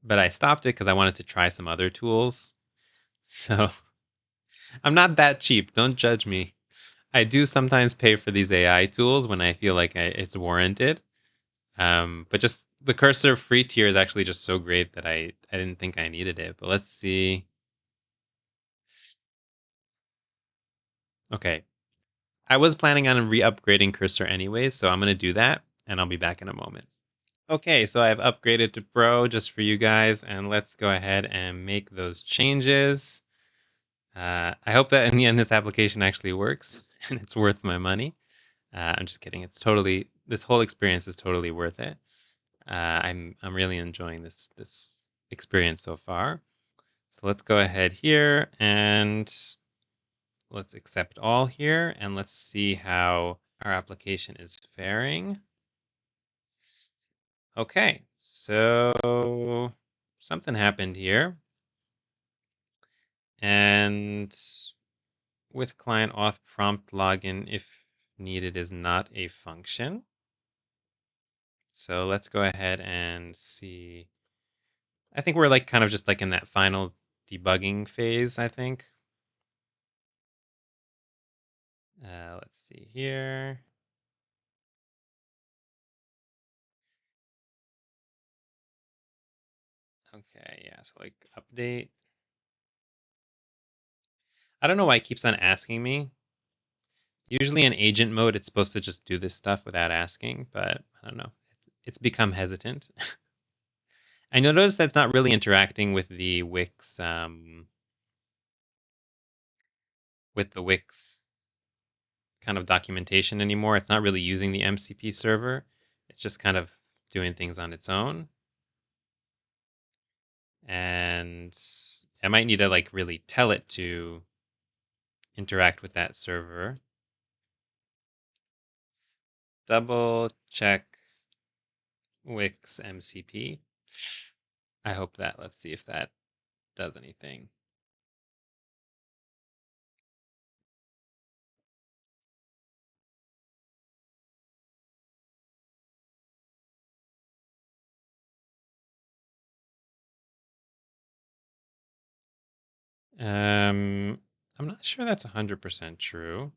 but I stopped it because I wanted to try some other tools. So I'm not that cheap. Don't judge me. I do sometimes pay for these AI tools when I feel like it's warranted. But just the cursor free tier is actually just so great that I didn't think I needed it. But let's see. Okay. I was planning on re-upgrading cursor anyways, so I'm going to do that, and I'll be back in a moment. Okay, so I've upgraded to Pro just for you guys, and let's go ahead and make those changes. I hope that in the end this application actually works and it's worth my money. I'm just kidding. It's totally, this whole experience is totally worth it. I'm really enjoying this experience so far. So let's go ahead here and let's accept all here, and let's see how our application is faring. Okay, so something happened here. And with client auth prompt login, if needed, is not a function. So let's go ahead and see. I think we're like kind of just like in that final debugging phase, I think. Let's see here. Okay, yeah, so like update. I don't know why it keeps on asking me. Usually in agent mode, it's supposed to just do this stuff without asking, but I don't know. It's become hesitant. I noticed that's not really interacting with the Wix kind of documentation anymore. It's not really using the MCP server. It's just kind of doing things on its own. And I might need to like really tell it to interact with that server. Double check Wix MCP. I hope that, let's see if that does anything. I'm not sure that's 100% true.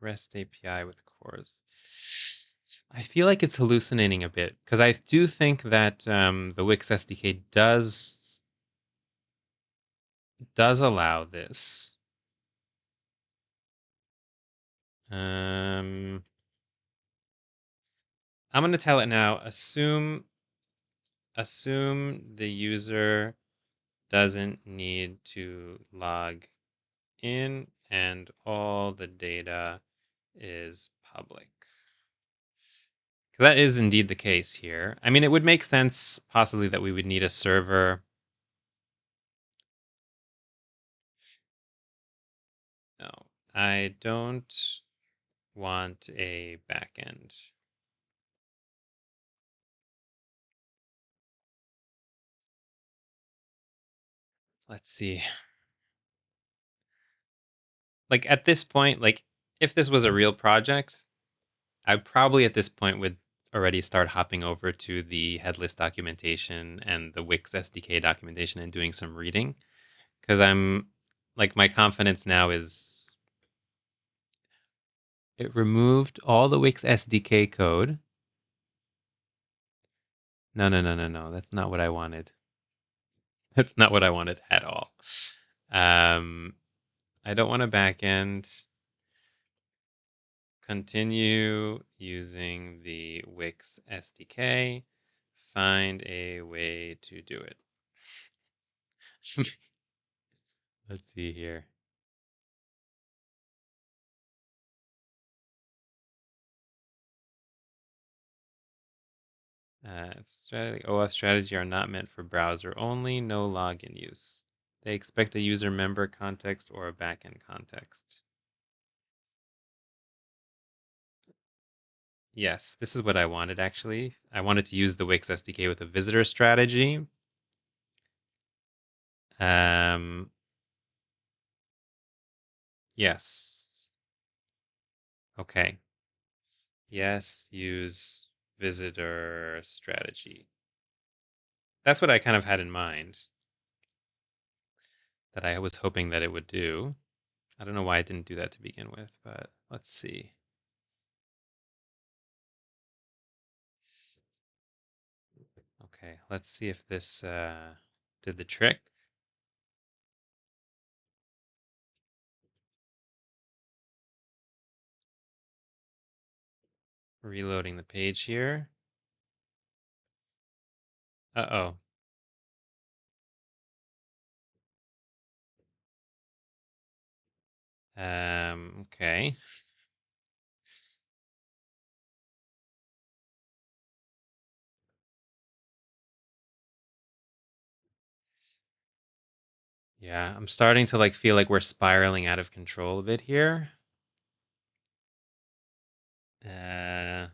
REST API with cores. I feel like it's hallucinating a bit because I do think that the Wix SDK does allow this. I'm going to tell it now. Assume the user doesn't need to log in and all the data is public. That is indeed the case here. I mean, it would make sense possibly that we would need a server. No, I don't want a backend. Let's see. Like at this point, like if this was a real project, I probably at this point would already start hopping over to the headless documentation and the Wix SDK documentation and doing some reading because I'm like my confidence now is it removed all the Wix SDK code. No, no, no, no, no. That's not what I wanted. That's not what I wanted at all. Um, I don't want a backend. Continue using the Wix SDK. Find a way to do it. Let's see here. OAuth strategy are not meant for browser only, no login use. They expect a user member context or a backend context. Yes, this is what I wanted actually. I wanted to use the Wix SDK with a visitor strategy. Um, yes. Okay. Yes, use visitor strategy. That's what I kind of had in mind that I was hoping that it would do. I don't know why it didn't do that to begin with, but let's see. Okay, let's see if this did the trick. Reloading the page here. Uh-oh. Okay. Yeah, I'm starting to like feel like we're spiraling out of control a bit here. Uh,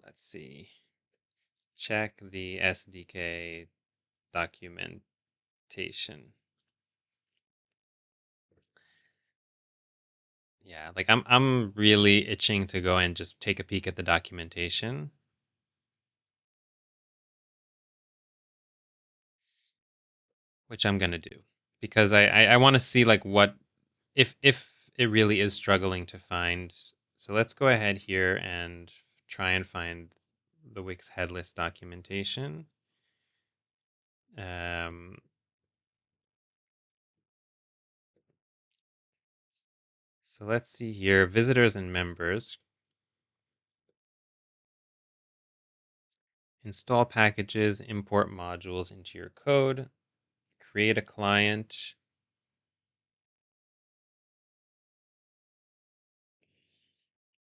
let's see. Check the SDK documentation. Yeah, like I'm really itching to go and just take a peek at the documentation, which I'm gonna do because I want to see like what if it really is struggling to find. So let's go ahead here and try and find the Wix headless documentation. Um, so let's see here, visitors and members. Install packages, import modules into your code, create a client.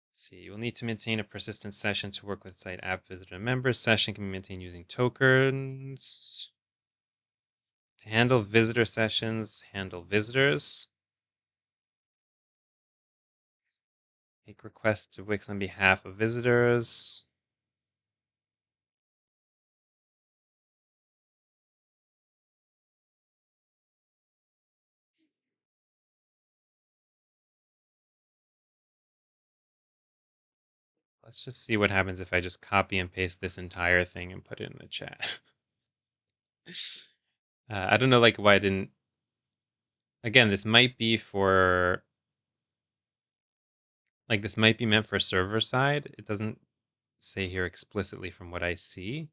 Let's see, you'll need to maintain a persistent session to work with site app visitor members. Session can be maintained using tokens. To handle visitor sessions, handle visitors. Make requests to Wix on behalf of visitors. Let's just see what happens if I just copy and paste this entire thing and put it in the chat. I don't know like why I didn't. Again, this might be for like this might be meant for server side. It doesn't say here explicitly from what I see.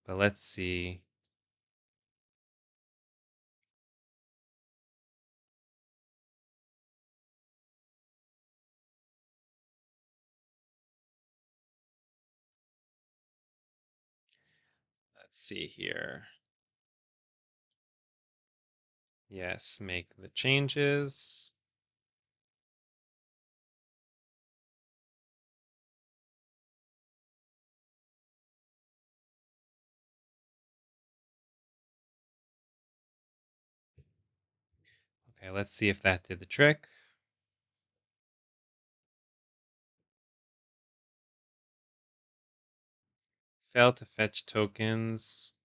But let's see. Let's see here. Yes, make the changes. Okay, let's see if that did the trick. Failed to fetch tokens.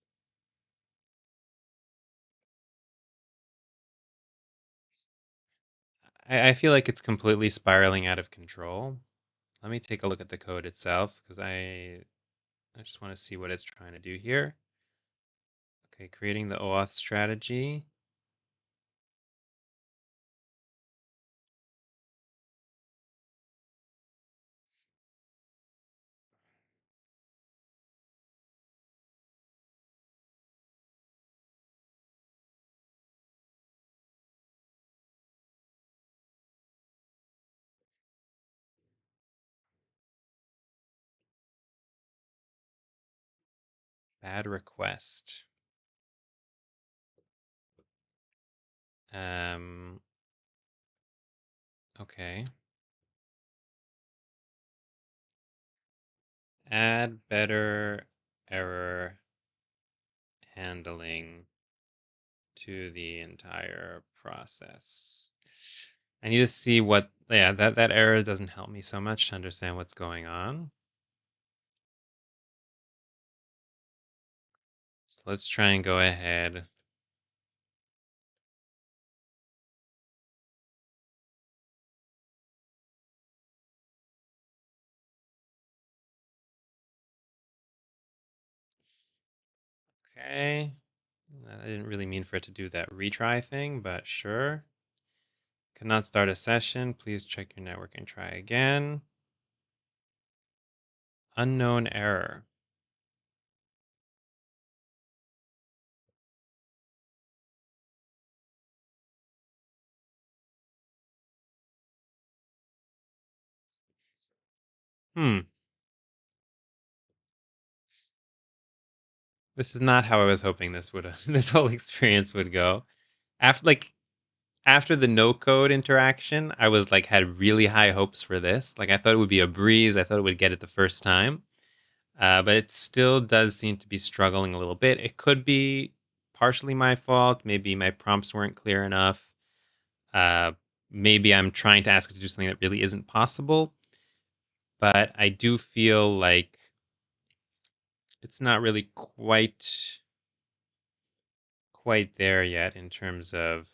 I feel like it's completely spiraling out of control. Let me take a look at the code itself because I just want to see what it's trying to do here. Okay, creating the OAuth strategy. Bad request. Um, okay. Add better error handling to the entire process. I need to see what, yeah, that error doesn't help me so much to understand what's going on. So let's try and go ahead. Okay. I didn't really mean for it to do that retry thing, but sure. Cannot start a session. Please check your network and try again. Unknown error. Hmm. This is not how I was hoping this would this whole experience would go. After the no code interaction, I was like had really high hopes for this. Like I thought it would be a breeze. I thought it would get it the first time. But it still does seem to be struggling a little bit. It could be partially my fault. Maybe my prompts weren't clear enough. Uh, Maybe I'm trying to ask it to do something that really isn't possible. But I do feel like it's not really quite there yet in terms of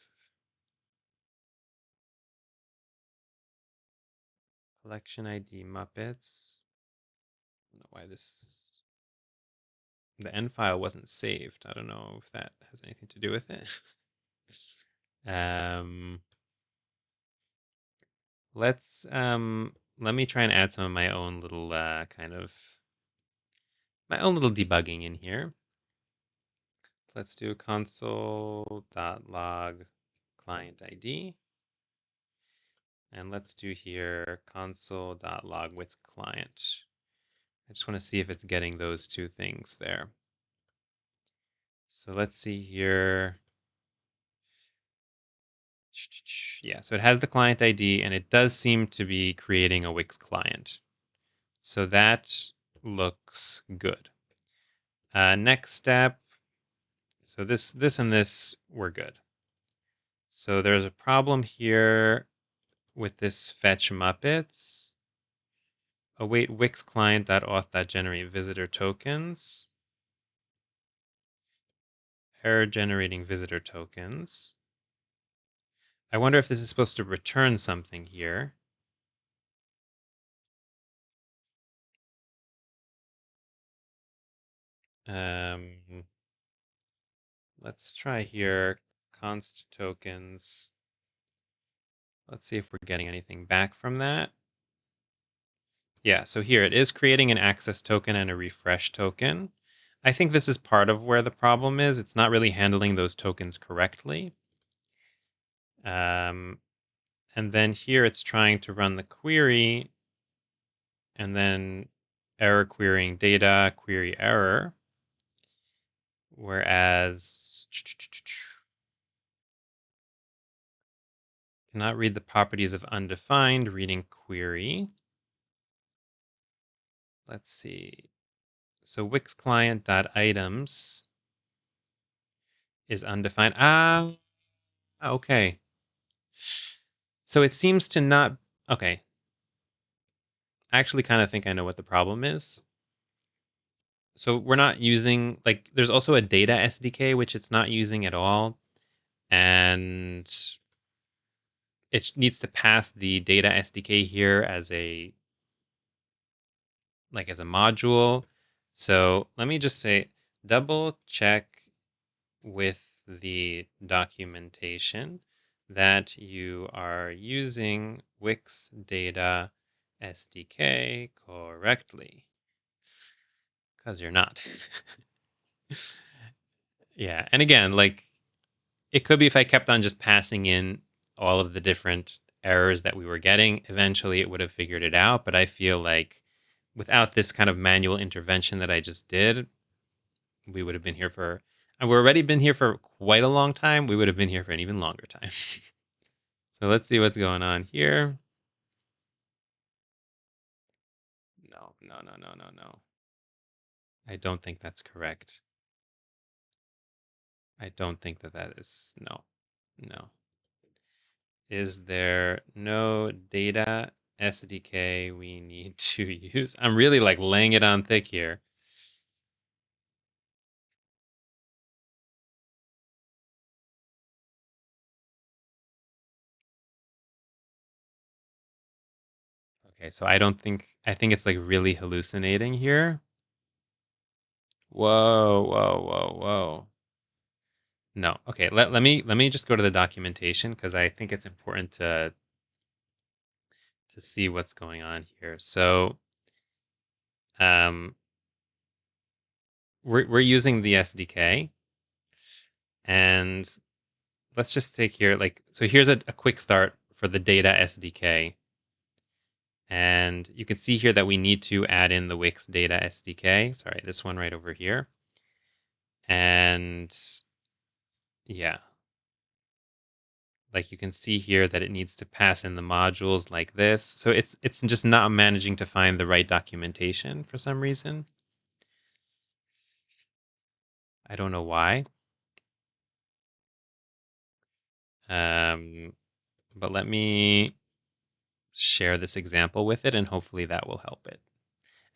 collection ID Muppets. I don't know why the end file wasn't saved. I don't know if that has anything to do with it. um, let me try and add some of my own little my own little debugging in here. Let's do console.log client ID. And let's do here console.log with client. I just want to see if it's getting those two things there. So let's see here. Yeah, so it has the client ID and it does seem to be creating a Wix client. So that looks good. Next step. So this and this were good. So there's a problem here with this fetch Muppets. Await Wix client.auth.generate visitor tokens. Error generating visitor tokens. I wonder if this is supposed to return something here. Um, let's try here. Const tokens. Let's see if we're getting anything back from that. Yeah, so here it is creating an access token and a refresh token. I think this is part of where the problem is. It's not really handling those tokens correctly. And then here it's trying to run the query and then error querying data, query error. Whereas Cannot read the properties of undefined, reading query. Let's see. So Wix client.items is undefined. Okay. So it seems to not, okay. I actually kind of think I know what the problem is. So we're not using, like, there's also a data SDK, which it's not using at all. And it needs to pass the data SDK here as a, like, as a module. So let me just say, double check with the documentation that you are using Wix data SDK correctly, because you're not. Yeah, and again, like, it could be if I kept on just passing in all of the different errors that we were getting, eventually it would have figured it out. But I feel like without this kind of manual intervention that I just did, we would have been here for, and we've already been here for quite a long time. We would have been here for an even longer time. So let's see what's going on here. No, no, no, no, no, no. I don't think that's correct. I don't think that that is, no, no. Is there no data SDK we need to use? I'm really like laying it on thick here. Okay, so I think it's like really hallucinating here. Whoa, whoa, whoa, whoa. No. Okay, let me just go to the documentation because I think it's important to see what's going on here. So we're using the SDK, and let's just take here, like, so here's a quick start for the data SDK. And you can see here that we need to add in the Wix data SDK. Sorry, this one right over here. And yeah, like you can see here that it needs to pass in the modules like this. So it's just not managing to find the right documentation for some reason. I don't know why. But let me share this example with it, and hopefully that will help it.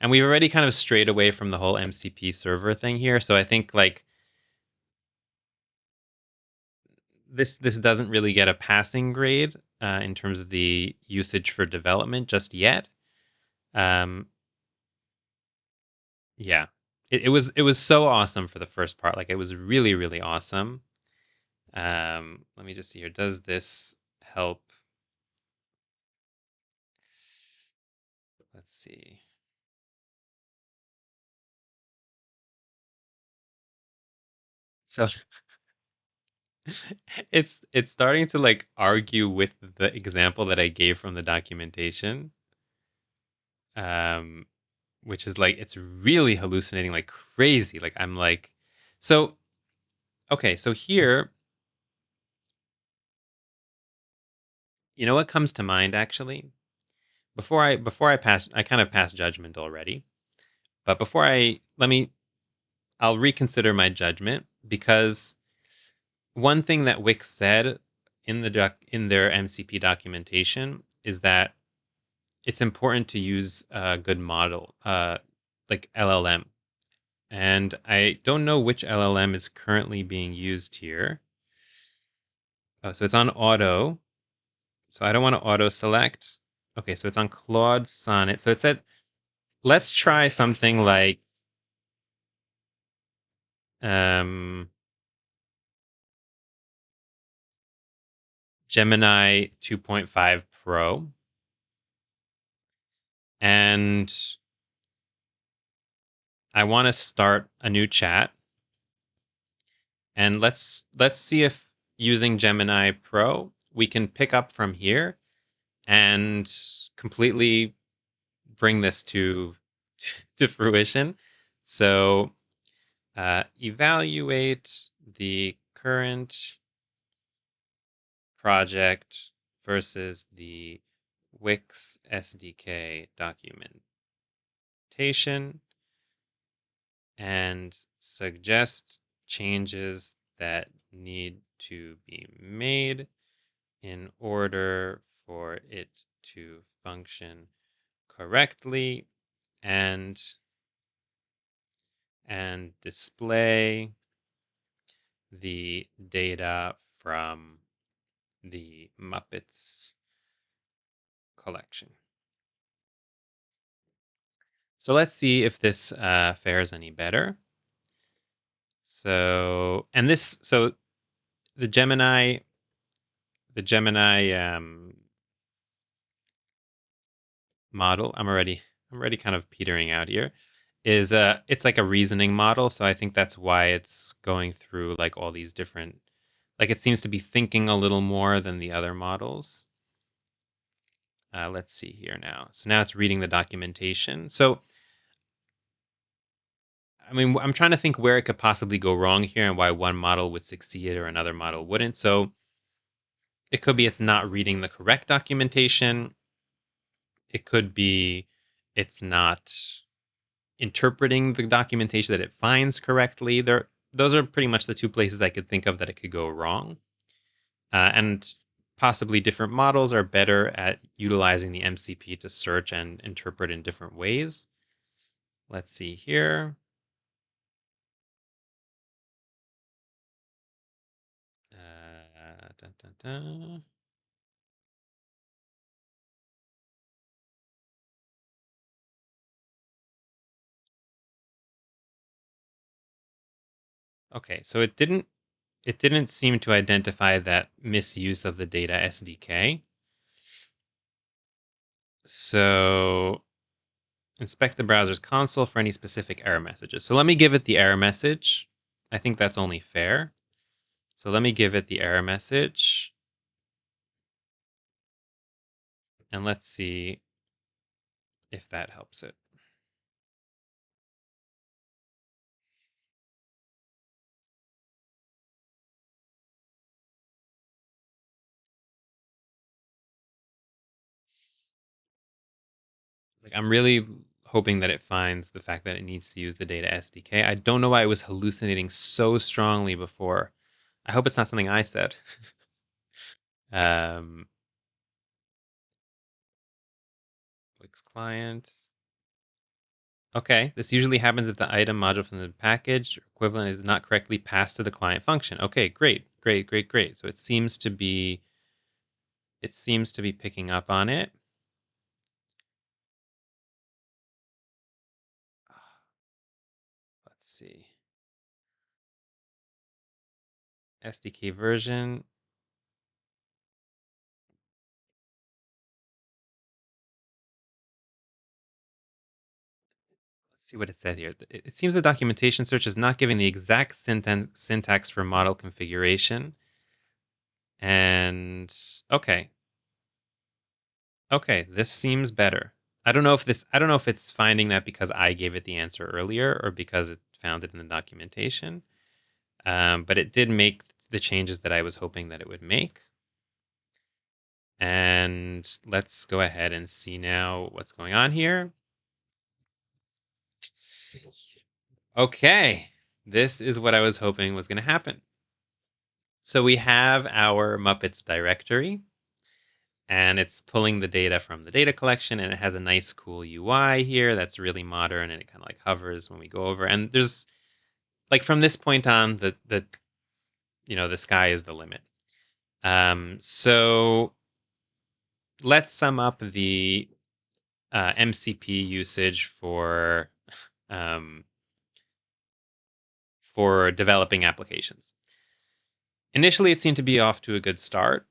And we've already kind of strayed away from the whole MCP server thing here. So I think like this doesn't really get a passing grade in terms of the usage for development just yet. Um, yeah, it was so awesome for the first part. Like it was really really awesome. Let me just see here. Does this help? Let's see. So it's starting to like argue with the example that I gave from the documentation. Um, which is like it's really hallucinating like crazy. Like I'm like, so okay, so here, you know what comes to mind actually? Before I pass, I kind of passed judgment already. But before I let me I'll reconsider my judgment because one thing that Wix said in in their MCP documentation is that it's important to use a good model, like LLM. And I don't know which LLM is currently being used here. Oh, so it's on auto. So I don't want to auto select. Okay, so it's on Claude Sonnet. So it said, let's try something like um, Gemini 2.5 Pro. And I want to start a new chat. And let's see if using Gemini Pro, we can pick up from here and completely bring this to fruition. So evaluate the current project versus the Wix SDK documentation and suggest changes that need to be made in order for it to function correctly and display the data from the Muppets collection. So let's see if this fares any better. So, so the Gemini, the Gemini model, I'm already kind of petering out here, is it's like a reasoning model. So I think that's why it's going through like all these different, like it seems to be thinking a little more than the other models. Let's see here now. So now it's reading the documentation. So, I mean, I'm trying to think where it could possibly go wrong here and why one model would succeed or another model wouldn't. So it could be it's not reading the correct documentation. It could be it's not interpreting the documentation that it finds correctly. Those are pretty much the two places I could think of that it could go wrong. And possibly different models are better at utilizing the MCP to search and interpret in different ways. Let's see here. Dun, dun, dun. Okay, so it didn't seem to identify that misuse of the data SDK. So inspect the browser's console for any specific error messages. So let me give it the error message. I think that's only fair. So let me give it the error message. And let's see if that helps it. Like I'm really hoping that it finds the fact that it needs to use the data SDK. I don't know why it was hallucinating so strongly before. I hope it's not something I said. Wix client. Okay, this usually happens if the item module from the package equivalent is not correctly passed to the client function. Okay, great, great, great, great. So it seems to be picking up on it. Let's see. SDK version. Let's see what it said here. It seems the documentation search is not giving the exact syntax for model configuration. And okay. Okay, this seems better. I don't know if it's finding that because I gave it the answer earlier or because it found it in the documentation. But it did make the changes that I was hoping that it would make. And let's go ahead and see now what's going on here. Okay, this is what I was hoping was going to happen. So we have our Muppets directory, and it's pulling the data from the data collection, and it has a nice, cool UI here that's really modern, and it kind of like hovers when we go over. And there's like from this point on, the sky is the limit. So let's sum up the MCP usage um, for developing applications. Initially, it seemed to be off to a good start.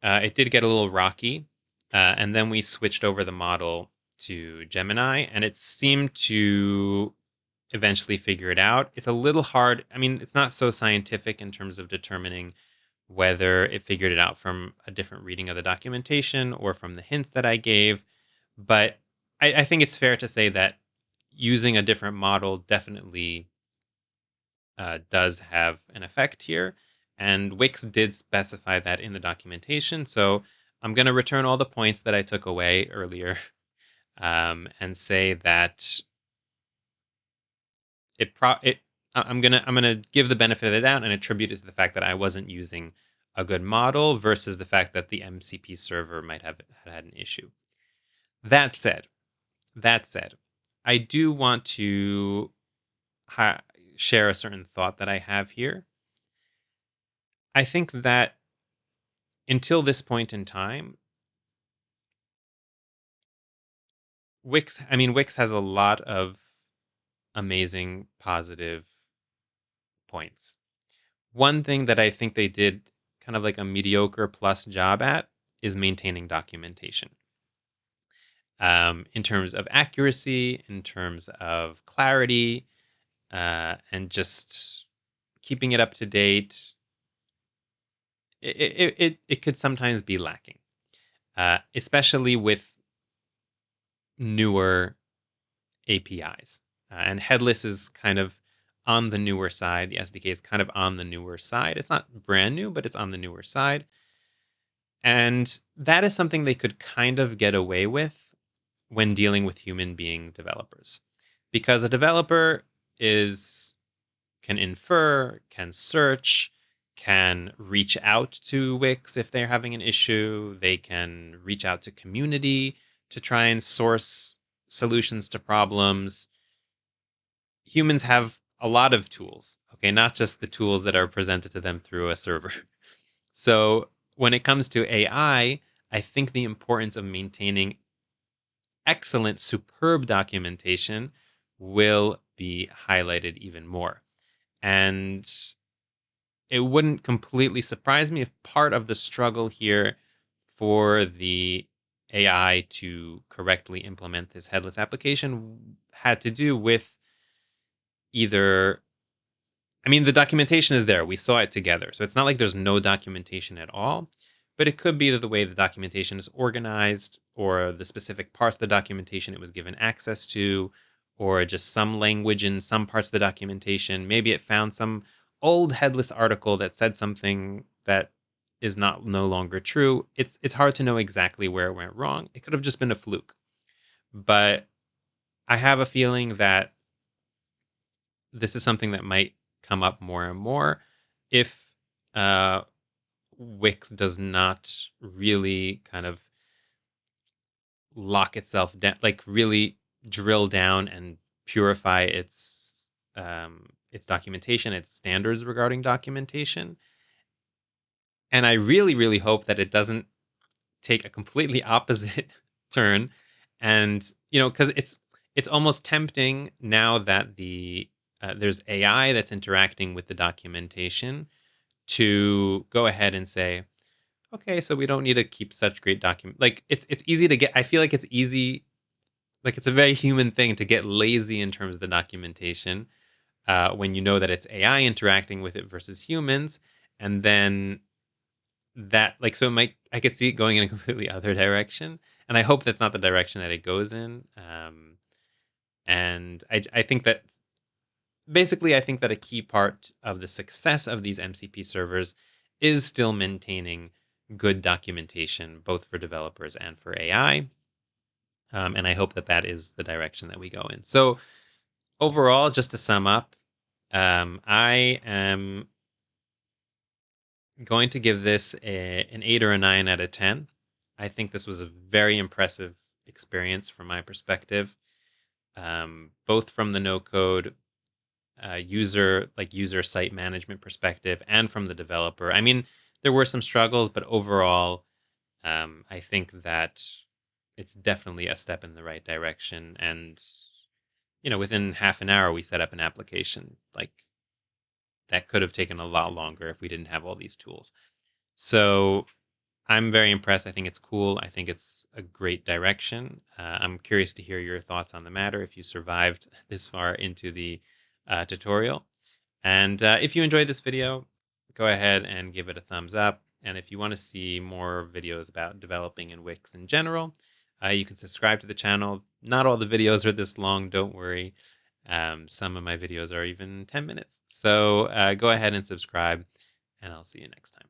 It did get a little rocky, and then we switched over the model to Gemini, and it seemed to eventually figure it out. It's a little hard. I mean, it's not so scientific in terms of determining whether it figured it out from a different reading of the documentation or from the hints that I gave. But I think it's fair to say that using a different model definitely does have an effect here. And Wix did specify that in the documentation. So I'm going to return all the points that I took away earlier, and say that I'm gonna give the benefit of the doubt and attribute it to the fact that I wasn't using a good model versus the fact that the MCP server might have had an issue. That said, that said, I do want to share a certain thought that I have here. I think that until this point in time, Wix has a lot of amazing positive points. One thing that I think they did kind of like a mediocre plus job at is maintaining documentation. In terms of accuracy, in terms of clarity, and just keeping it up to date, it could sometimes be lacking, especially with newer APIs. And headless is kind of on the newer side. The SDK is kind of on the newer side. It's not brand new, but it's on the newer side. And that is something they could kind of get away with when dealing with human being developers. Because a developer is can infer, can search, can reach out to Wix if they're having an issue. They can reach out to community to try and source solutions to problems. Humans have a lot of tools, okay, not just the tools that are presented to them through a server. So when it comes to I think the importance of maintaining excellent, superb documentation will be highlighted even more. And it wouldn't completely surprise me if part of the struggle here for the AI to correctly implement this headless application had to do with either, the documentation is there. We saw it together. So it's not like there's no documentation at all, but it could be that the way the documentation is organized or the specific parts of the documentation it was given access to, or just some language in some parts of the documentation. Maybe it found some old headless article that said something that is not no longer true. It's hard to know exactly where it went wrong. It could have just been a fluke. But I have a feeling that this is something that might come up more and more if uh, Wix does not really kind of lock itself down, like really drill down and purify its documentation, its standards regarding documentation. And I really, really hope that it doesn't take a completely opposite turn, and because it's almost tempting now that there's AI that's interacting with the documentation to go ahead and say, okay, so we don't need to keep such great document. Like it's easy to get. I feel like it's easy. Like it's a very human thing to get lazy in terms of the documentation when you know that it's AI interacting with it versus humans, and then that so it might I could see it going in a completely other direction, and I hope that's not the direction that it goes in. And I think that basically I think that a key part of the success of these MCP servers is still maintaining good documentation, both for developers and for AI. And I hope that that is the direction that we go in. So overall, just to sum up, I am going to give this an 8 or a 9 out of 10. I think this was a very impressive experience from my perspective, both from the no code user site management perspective and from the developer. There were some struggles, but overall, I think that it's definitely a step in the right direction. And within half an hour, we set up an application. Like that could have taken a lot longer if we didn't have all these tools. So I'm very impressed. I think it's cool. I think it's a great direction. I'm curious to hear your thoughts on the matter if you survived this far into the tutorial. And if you enjoyed this video, go ahead and give it a thumbs up. And if you want to see more videos about developing in Wix in general, you can subscribe to the channel. Not all the videos are this long, don't worry. Some of my videos are even 10 minutes. So go ahead and subscribe, and I'll see you next time.